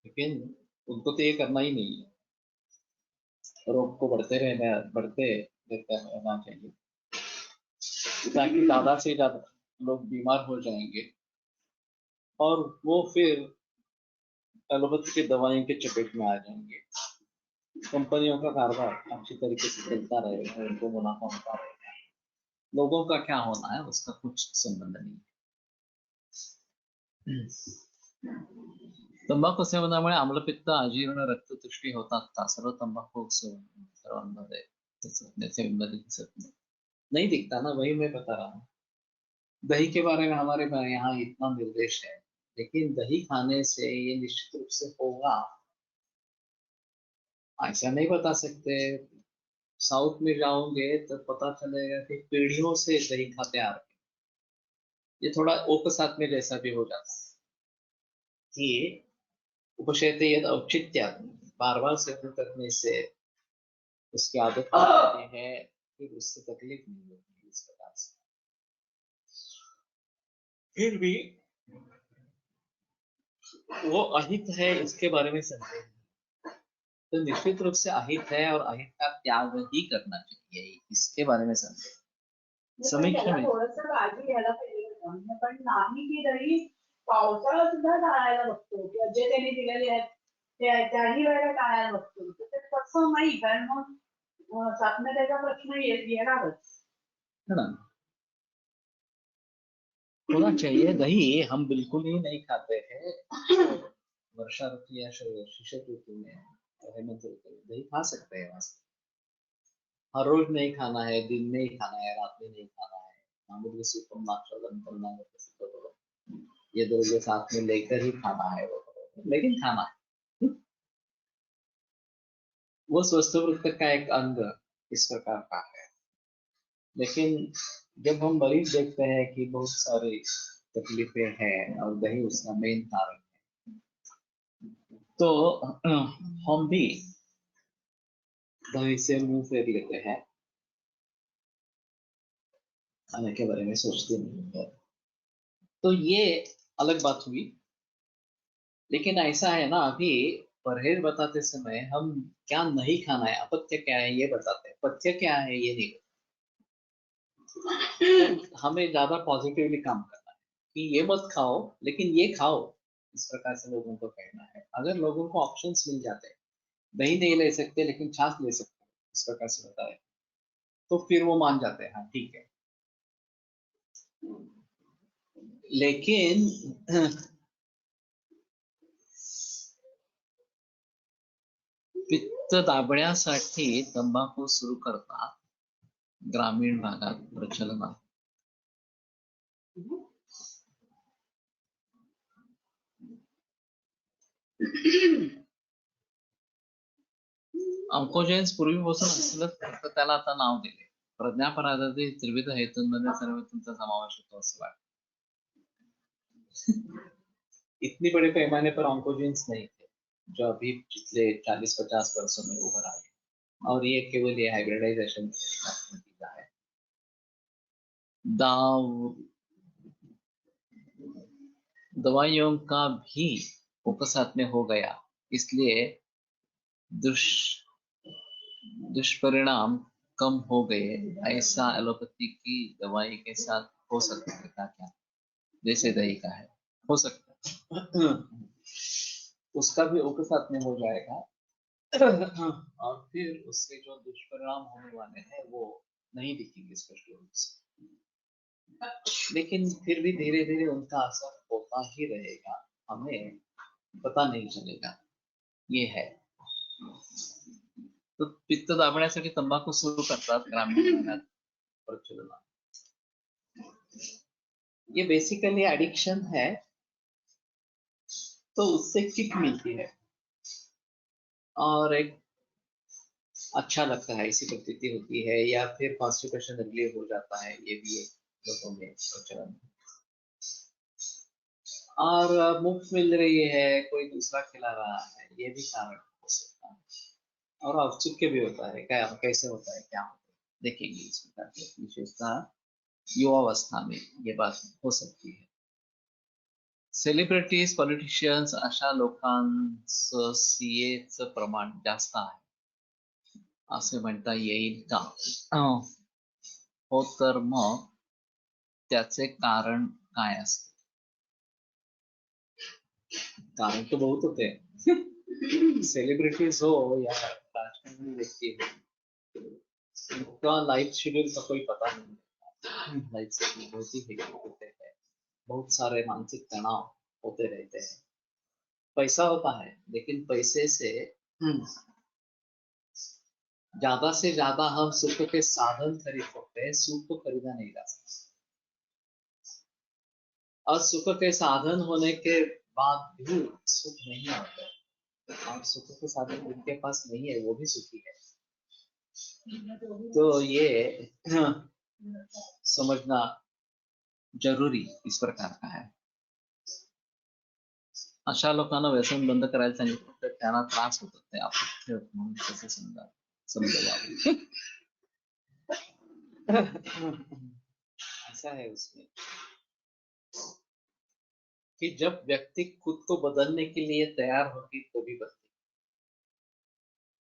लेकिन उनको तो ये करना ही नहीं है, रोग को बढ़ते देते रहना चाहिए ताकि ज्यादा से ज्यादा लोग बीमार हो जाएंगे और वो फिर एलोपैथी की दवाइयों के चपेट में आ जाएंगे। कंपनियों का कारोबार अच्छी तरीके से चलता रहेगा, उनको मुनाफा होता रहेगा, लोगों का क्या होना है उसका कुछ संबंध नहीं। तंबाखू सेवनामुळे आम्लपित्त, अजीर्ण, रक्ततुष्टी होतात का? सर्व तंबाखू सेवन सर्वांमध्ये दिसत नहीं दिखता ना, वही मैं बता रहा हूँ। दही के बारे में हमारे यहाँ इतना निर्देश है, लेकिन दही खाने से ये निश्चित रूप से होगा ऐसा नहीं बता सकते। साउथ में जाओगे तो पता चलेगा कि पीढ़ियों से दही खाते आ रहे, ये थोड़ा ओक साथ में जैसा भी हो जाता है कि उपशयते यद औचित्यात्, बार बार सेवन करने से उसकी आदत हो जाती है, फिर उससे तकलीफ नहीं होती है इस प्रकार से। फिर भी वो अहित है इसके बारे में समझे, तो निश्चित रूप से अहित है और अहित का त्याग ही करना चाहिए, इसके बारे में समझे। समीक्षा में थोडंसं काळजी घ्यायला पाहिजे होतं. म्हणजे पण नाही की तरी पावसाळा सुद्धा टाळायला बघतो किंवा जे त्यांनी दिलेले आहेत त्याही वेळेला टाळायला बघतो. तर ते तसं नाही, कारण मग साधण्याचा प्रश्न येणारच. है ना, होना चाहिए। दही हम बिल्कुल ही नहीं खाते हैं, वर्षा ऋतु या शीत ऋतु में हेमंत ऋतु में दही खा सकते हैं। हर रोज नहीं खाना है, दिन में ही खाना है, रात में नहीं खाना है। नामुद्र सूपम नाक्षरम करना है, ये दो के साथ में लेकर ही खाना है वो, लेकिन खाना है। वो स्वस्थवृत्त का एक अंग इस प्रकार का है। लेकिन जब हम मरीज देखते हैं कि बहुत सारी तकलीफें हैं और दही उसका मेन कारण है, तो हम भी दही से मुंह फेर लेते हैं, खाने के बारे में सोचते नहीं है। तो ये अलग बात हुई। लेकिन ऐसा है ना, अभी परहेज बताते समय हम क्या नहीं खाना है, अपथ्य क्या है ये बताते हैं, पथ्य क्या है ये नहीं। तो हमें ज्यादा पॉजिटिवली काम करना है कि ये मत खाओ लेकिन ये खाओ, इस प्रकार से लोगों को कहना है। अगर लोगों को ऑप्शंस मिल जाते हैं, दही नहीं ले सकते लेकिन छाछ ले सकते हैं, इस प्रकार से बताए, तो फिर वो मान जाते हैं, हाँ ठीक है। लेकिन पित्त दाबण्यासाठी तंबाखू सुरू करतात, ग्रामीण भागात प्रचलन आहे। ऑन्कोजेन्स पूर्वीपासून असलंच, फक्त त्याला आता नाव दिले। प्रज्ञापराधातील त्रिविध हेतूंमध्ये सर्व तुमचा समावेश होतो असं वाटतं। इतनी बड़े पैमाने पर ऑन्कोजेन्स नहीं थे जो अभी पिछले 40-50 वर्षों में उभर आए, और ये केवल ये हाइब्रिडाइजेशन का नतीजा है। दवाइयों का भी फोकस में हो गया, इसलिए दुष्परिणाम कम हो गए। ऐसा एलोपैथी की दवाई के साथ हो सकता है क्या? जैसे दही का है, हो सकता है उसका भी उपसाथ में हो जाएगा, और फिर उससे जो दुष्परिणाम होने वाले हैं वो नहीं दिखेंगे स्पष्ट रूप से, लेकिन फिर भी धीरे धीरे उनका असर होता ही रहेगा, हमें पता नहीं चलेगा। ये है। तो पित्त दाबण्यासाठी तंबाखू सुरू करतात ग्रामीण भागात प्रचलन। ये बेसिकली एडिक्शन है, तो उससे किक मिलती है और एक अच्छा लगता है, ऐसी प्रतीति होती है, या फिर कॉन्स्टिपेशन रिलीव हो जाता है, ये भी एक लोगों में प्रचलन है। और मुफ्त मिल रही है, कोई दूसरा खिला रहा है, ये भी कारण हो सकता है। और औत्सुक्य भी होता है, क्या कैसे होता है, क्या होता है, देखेंगे इस प्रकार की विशेषता युवावस्था में ये बात हो सकती है। सेलिब्रिटीज, पॉलिटिशियन्स अशा लोकांचं सीएचं प्रमाण जास्त आहे असे म्हणता येईल का? हो, तर मग त्याचे कारण काय असते? कारण तो बहुत होते हैं। सेलिब्रिटीज हो या राजकारणी व्यक्ति हो, उनका लाइफ शेड्यूल का कोई पता नहीं, लाइफ शेड्यूल बहुत ही हेक्टिक होते हैं, बहुत सारे मानसिक तनाव होते रहते हैं। पैसा होता है लेकिन पैसे से ज्यादा से ज्यादा हम सुख के साधन खरीद सकते हैं, सुख को खरीदा नहीं जा सकता। और सुख के साधन होने के बाद भी सुख नहीं आता, और सुख के साधन उनके पास नहीं है वो भी सुखी है। तो ये समझना जरूरी इस प्रकार का है। अशा लोकांना व्यसन बंद करायला सांगितलं तर त्यांना त्रास होतात ते अपथ्य म्हणून कसं समजावं. ऐसा है उसमें कि जब व्यक्ति खुद को बदलने के लिए तैयार होगी तो भी बदले,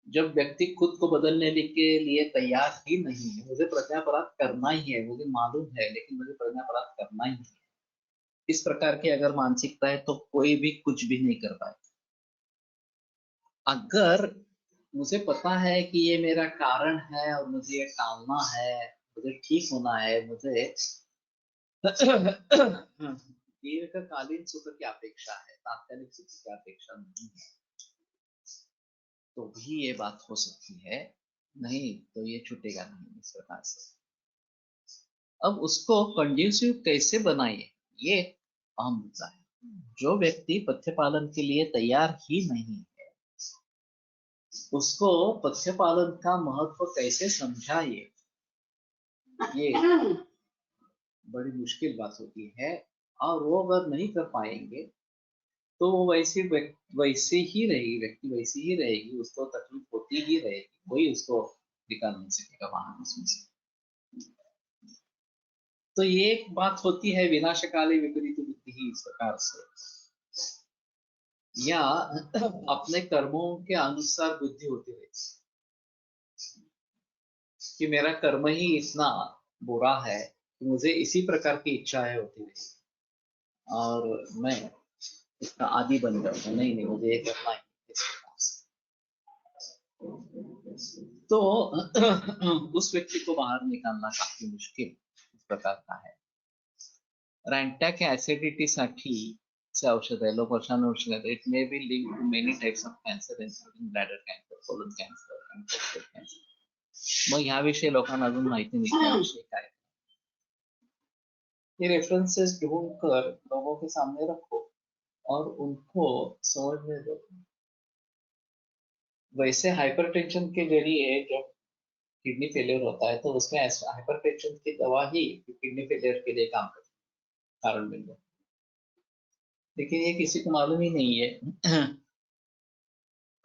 जब व्यक्ति खुद को बदलने के लिए तैयार ही नहीं है, मुझे प्रत्यापराध करना ही है, मुझे मालूम है लेकिन मुझे प्रत्यापराध करना ही है, इस प्रकार की अगर मानसिकता है तो कोई भी कुछ भी नहीं कर पाए. अगर मुझे पता है कि ये मेरा कारण है और मुझे ये टालना है, मुझे ठीक होना है, मुझे दीर्घकालीन सुख की अपेक्षा है, तात्कालिक सुख की अपेक्षा नहीं है, तो भी ये बात हो सकती है, नहीं तो ये छूटेगा नहीं इस प्रकार से. अब उसको कंड्यूसिव कैसे बनाए, ये अहम मुद्दा है. जो व्यक्ति पथ्य पालन के लिए तैयार ही नहीं है, उसको पथ्य पालन का महत्व कैसे समझाए, ये बड़ी मुश्किल बात होती है. और वो अगर नहीं कर पाएंगे तो वो वैसे ही रहेगी, व्यक्ति वैसी ही रहेगी, उसको तकलीफ होती ही रहेगी, कोई उसको निकाल नहीं सकेगा वहां उसमें से. तो ये एक बात होती है विनाशकाले विपरीत बुद्धि ही, इस प्रकार से, या अपने कर्मों के अनुसार बुद्धि होती रहती कि मेरा कर्म ही इतना बुरा है कि मुझे इसी प्रकार की इच्छाएं होती रही और मैं इसका आदी बन जाऊंगा, नहीं नहीं मुझे ये करना ही इस प्रकार से. तो उस व्यक्ति को बाहर निकालना काफी मुश्किल इस प्रकार का है. रॅन्टॅक ऍसिडिटी साठी चे औषध आहे, लोक वर्षानुवर्ष, it may be link to many types of cancer including bladder cancer, colon cancer आणि प्रोस्टेट कॅन्सर. मग ह्याविषयी लोकांना अजून माहिती नाही त्याविषयी काय. ये रेफरेंसेस ढूंढ कर लोगों के सामने रखो और उनको समझने दो. वैसे हाइपरटेंशन के जरिए जब किडनी फेलियर होता है तो उसमें हाइपरटेंशन की दवा ही किडनी फेलियर के लिए काम करती है, कारण बन जाती है. लेकिन ये किसी को मालूम ही नहीं है.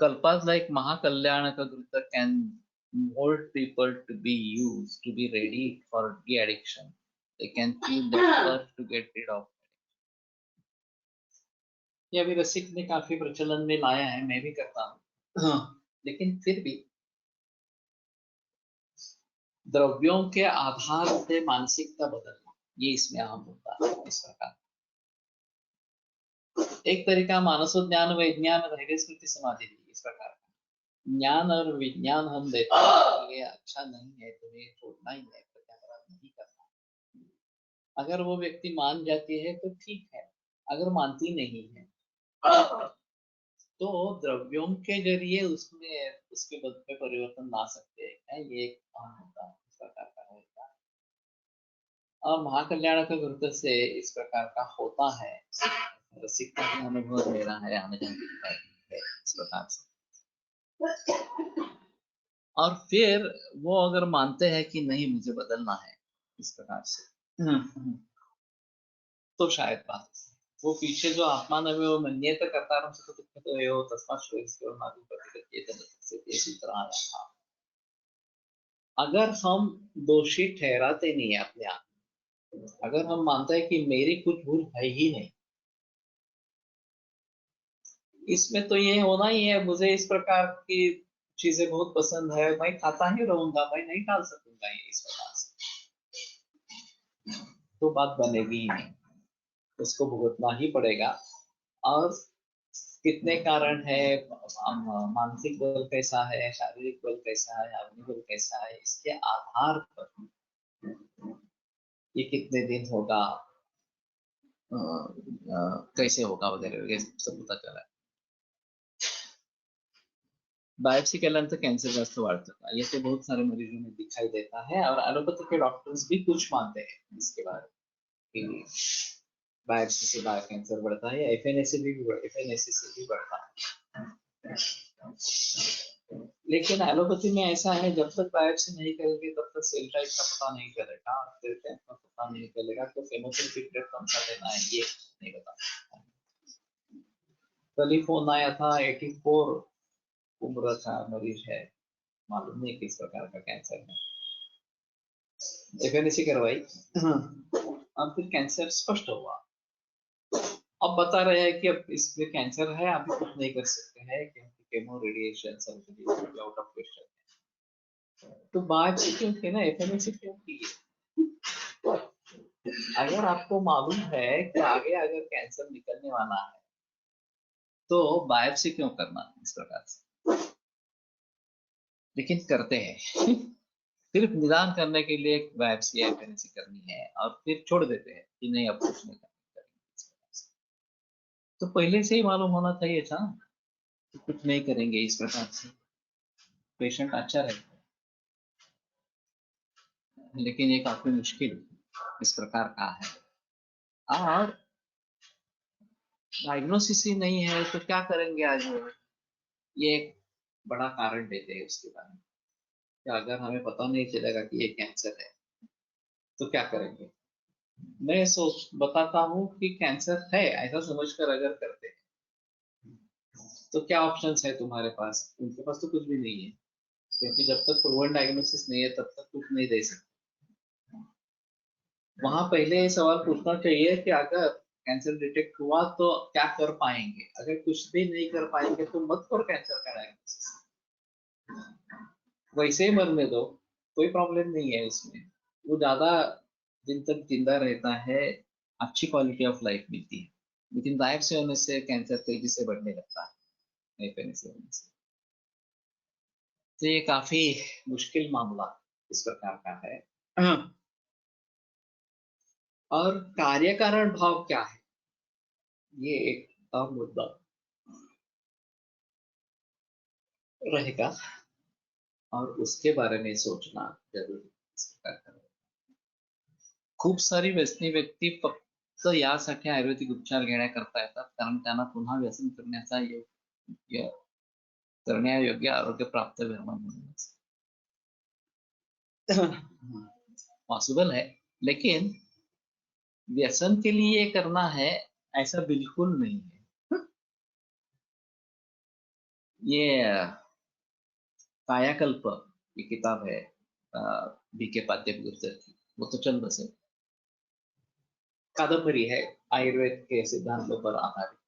Kalpa's like Mahakalyana Gurta can mold people to be used, to be ready for the addiction. They can feel that urge to get rid of. ये अभी रसिक ने काफी प्रचलन में लाया है, मैं भी करता हूँ. लेकिन फिर भी द्रव्यों के आधार से मानसिकता बदलना, ये इसमें अहम होता है. इस प्रकार एक तरीका मानसोज्ञान विज्ञान धैर्य स्मृति समाधि दी, इस प्रकार ज्ञान और विज्ञान हम देते हैं, ये अच्छा नहीं है, तुम्हें छोड़ना ही है, प्रत्यापराध नहीं करना. अगर वो व्यक्ति मान जाती है तो ठीक है, अगर मानती नहीं है तो द्रव्यों के जरिए उसमें उसके बद में परिवर्तन ला सकते हैं, ये एक अहम होता है, इस प्रकार का होता है. और महाकल्याण का गुरुत्व से इस प्रकार का होता है, रसिकता का अनुभव ले रहा है, आने जाने है इस प्रकार से. और फिर वो अगर मानते हैं कि नहीं मुझे बदलना है इस प्रकार से, तो शायद बात वो पीछे जो आत्मा ने वो मन्येत कर्तारं सुख दुःखतो यो तस्मात् श्रेयस्कर मार्गं प्रतिगच्छेत ये सूत्र आया था. अगर हम दोषी ठहराते नहीं है अपने आप, अगर हम मानते हैं कि मेरी कुछ भूल है ही नहीं, इसमें तो ये होना ही है, मुझे इस प्रकार की चीजें बहुत पसंद है, मैं खाता ही रहूंगा, मैं नहीं टाल सकूंगा ये इस प्रकार से, तो बात बनेगी ही नहीं, उसको भुगतना ही पड़ेगा. और कितने कारण है, मानसिक बल कैसा है, शारीरिक बल कैसा है, अग्नि बल कैसा है, इसके आधार पर ये कितने दिन होगा, कैसे होगा वगैरह वगैरह सब पता चला. बायोप्सी केल्यानंतर कॅन्सर जास्त वाढतं का, ये तो बहुत सारे मरीजों में दिखाई देता है. और एलोपैथी के डॉक्टर्स भी कुछ मानते हैं इसके बारे में, बायोप्सी से कैंसर बढ़ता है, एफएनएसी से भी बढ़ता है. लेकिन एलोपैथी में ऐसा है, जब तक बायोप्सी नहीं करेंगे तब तक सेल टाइप का पता नहीं चलेगा, सेल टाइप का पता नहीं चलेगा तो केमोथेरेपी कौन सा देना है ये नहीं बता. कल ही फोन आया था, 84 उम्र का मरीज है, मालूम नहीं किस प्रकार का कैंसर है। एफएनसी करवाई, अब फिर कैंसर स्पष्ट हुआ। अब बता रहे हैं कि अब इसमें कैंसर है, अभी कुछ नहीं कर सकते हैं क्योंकि chemo radiation surgery out of question. तो बात क्यों थी ना, एफएनसी क्यों की है? अगर आपको मालूम है कि आगे अगर कैंसर निकलने वाला है तो बायोप्सी क्यों करना इस प्रकार से, लेकिन करते हैं। सिर्फ निदान करने के लिए बायोप्सी या एफएनसी करनी है और फिर छोड़ देते हैं कि नहीं अब कुछ नहीं करना। तो पहले से ही मालूम होना चाहिए था कि कुछ नहीं करेंगे इस प्रकार से, पेशेंट अच्छा रहेगा। लेकिन ये काफी मुश्किल इस प्रकार का है, और डायग्नोसिस ही नहीं है तो क्या करेंगे आगे। ये एक बड़ा कारण देते हैं उसके बारे में कि अगर हमें पता नहीं चलेगा कि ये कैंसर है तो क्या करेंगे। मैं सोच बताता हूँ कि कैंसर है ऐसा समझकर अगर करते हैं तो क्या ऑप्शंस है तुम्हारे पास। उनके पास तो कुछ भी नहीं है, क्योंकि जब तक प्रूवन डायग्नोसिस नहीं है तब तक कुछ नहीं दे सकते। वहां पहले ये सवाल पूछना चाहिए कि अगर कैंसर डिटेक्ट हुआ तो क्या कर पाएंगे। अगर कुछ भी नहीं कर पाएंगे तो मत करो कैंसर का डायग्नोसिस, वैसे ही मरने दो, कोई प्रॉब्लम नहीं है इसमें। वो ज्यादा दिन तक जिंदा रहता है, अच्छी क्वालिटी ऑफ लाइफ मिलती है। लेकिन गायब से होने से कैंसर तेजी से बढ़ने लगता है, नहीं पहले से होने से। तो ये काफी मुश्किल मामला इस प्रकार का है। और कार्य कारण भाव क्या है, ये एक और मुद्दा रहेगा और उसके बारे में सोचना जरूरी इस प्रकार का। खूप सारी व्यसनी व्यक्ती फक्त यासाठी आयुर्वेदिक उपचार घेण्याकरता येतात कारण त्यांना पुन्हा व्यसन करण्याचा योग्य करण्यायोग्य आरोग्य प्राप्त व्हावं म्हणून। पॉसिबल है, लेकिन व्यसन के लिए करना है ऐसा बिल्कुल नहीं है। ये कायाकल्प ये किताब है बीके पाद्यपुत्र की, वो तो चल बसे कादम्बरी है, आयुर्वेद के सिद्धांतों पर आधारित,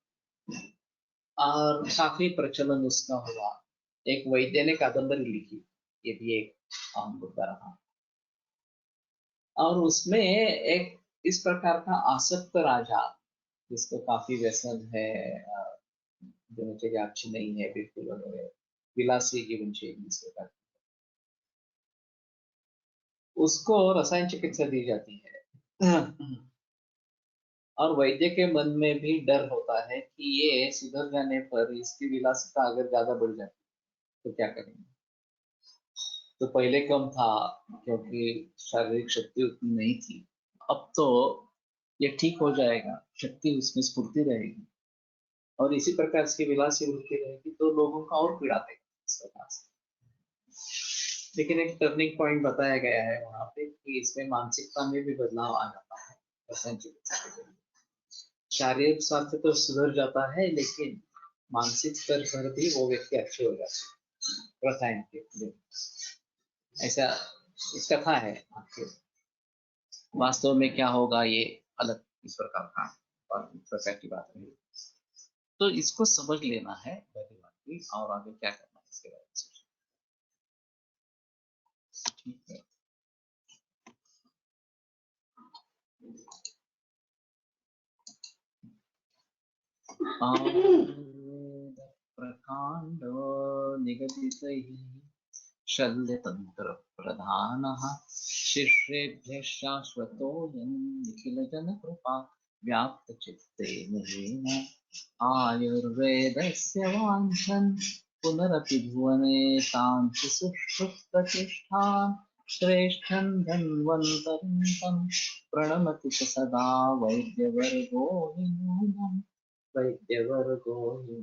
और काफी प्रचलन उसका हुआ। एक वैद्य ने कादम्बरी लिखी, ये भी एक अहम मुद्दा रहा। और उसमें एक इस प्रकार का आसक्त राजा जिसको काफी व्यसन है, दिनचर्या अच्छी नहीं है बिल्कुल, विलासी जीवन शैली इस प्रकार, उसको रसायन चिकित्सा दी जाती है। और वैद्य के मन में भी डर होता है कि ये सुधर जाने पर इसकी विलासिता अगर ज्यादा बढ़ जाती तो क्या करेंगे। तो पहले कम था क्योंकि शारीरिक शक्ति उतनी नहीं थी, अब तो ये ठीक हो जाएगा, शक्ति उसमें स्फूर्ति रहेगी और इसी प्रकार इसकी विलासी वृत्ति रहेगी तो लोगों का और पीड़ा देगा इस प्रकार से। लेकिन एक टर्निंग पॉइंट बताया गया है वहां पे कि इसमें मानसिकता में भी बदलाव आ जाता है रसायन चिकित्सा के जरिए। शारीरिक स्वास्थ्य तो सुधर जाता है लेकिन मानसिक स्तर पर भी वो व्यक्ति अच्छे हो जाते हैं रसायन के लिए। ऐसा इस कथा है आपके, वास्तव में क्या होगा ये अलग इस प्रकार का और प्रकार की बात नहीं। तो इसको समझ लेना है पहली बात की, और आगे क्या करना है इसके बारे में सोचना। ठीक है, प्रकांड निगदितैः शल्यतन्त्रप्रधानः शिष्येभ्यः शाश्वतोऽयं निखिलजनकृपा व्याप्तचित्तेन येन आयुर्वेदस्य वाञ्छन् पुनरपि भुवने तान्ति सुष्ठुप्रतिष्ठान् श्रेष्ठं धन्वन्तरं तं प्रणमति च सदा वैद्यवर्गो हि नूनम् वैद्यवर्गो हि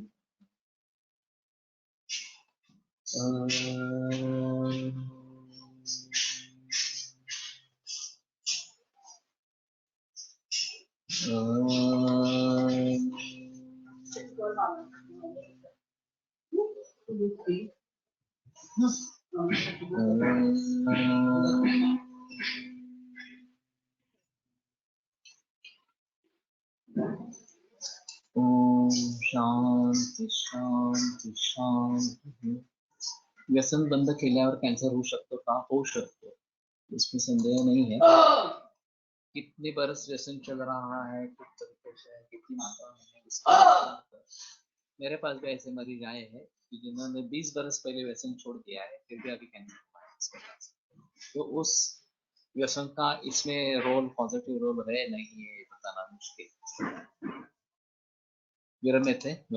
ओम शांती शांती शांती. व्यसन बंद केल्यावर कॅन्सर होऊ शकतो का? होऊ शकतो, इसमें संदेह नहीं है. कितने बरस व्यसन चल रहा है, किस तरीके से है, कितनी मात्रा में है, मेरे पास भी ऐसे मरीज आए हैं कि जिन्होंने 20 बरस पहले व्यसन छोड़ दिया है, फिर भी अभी कैंसर हुआ है इसके पास. तो उस व्यसन का इसमें रोल, पॉजिटिव रोल है नहीं, ये बताना मुश्किल. विरमित है.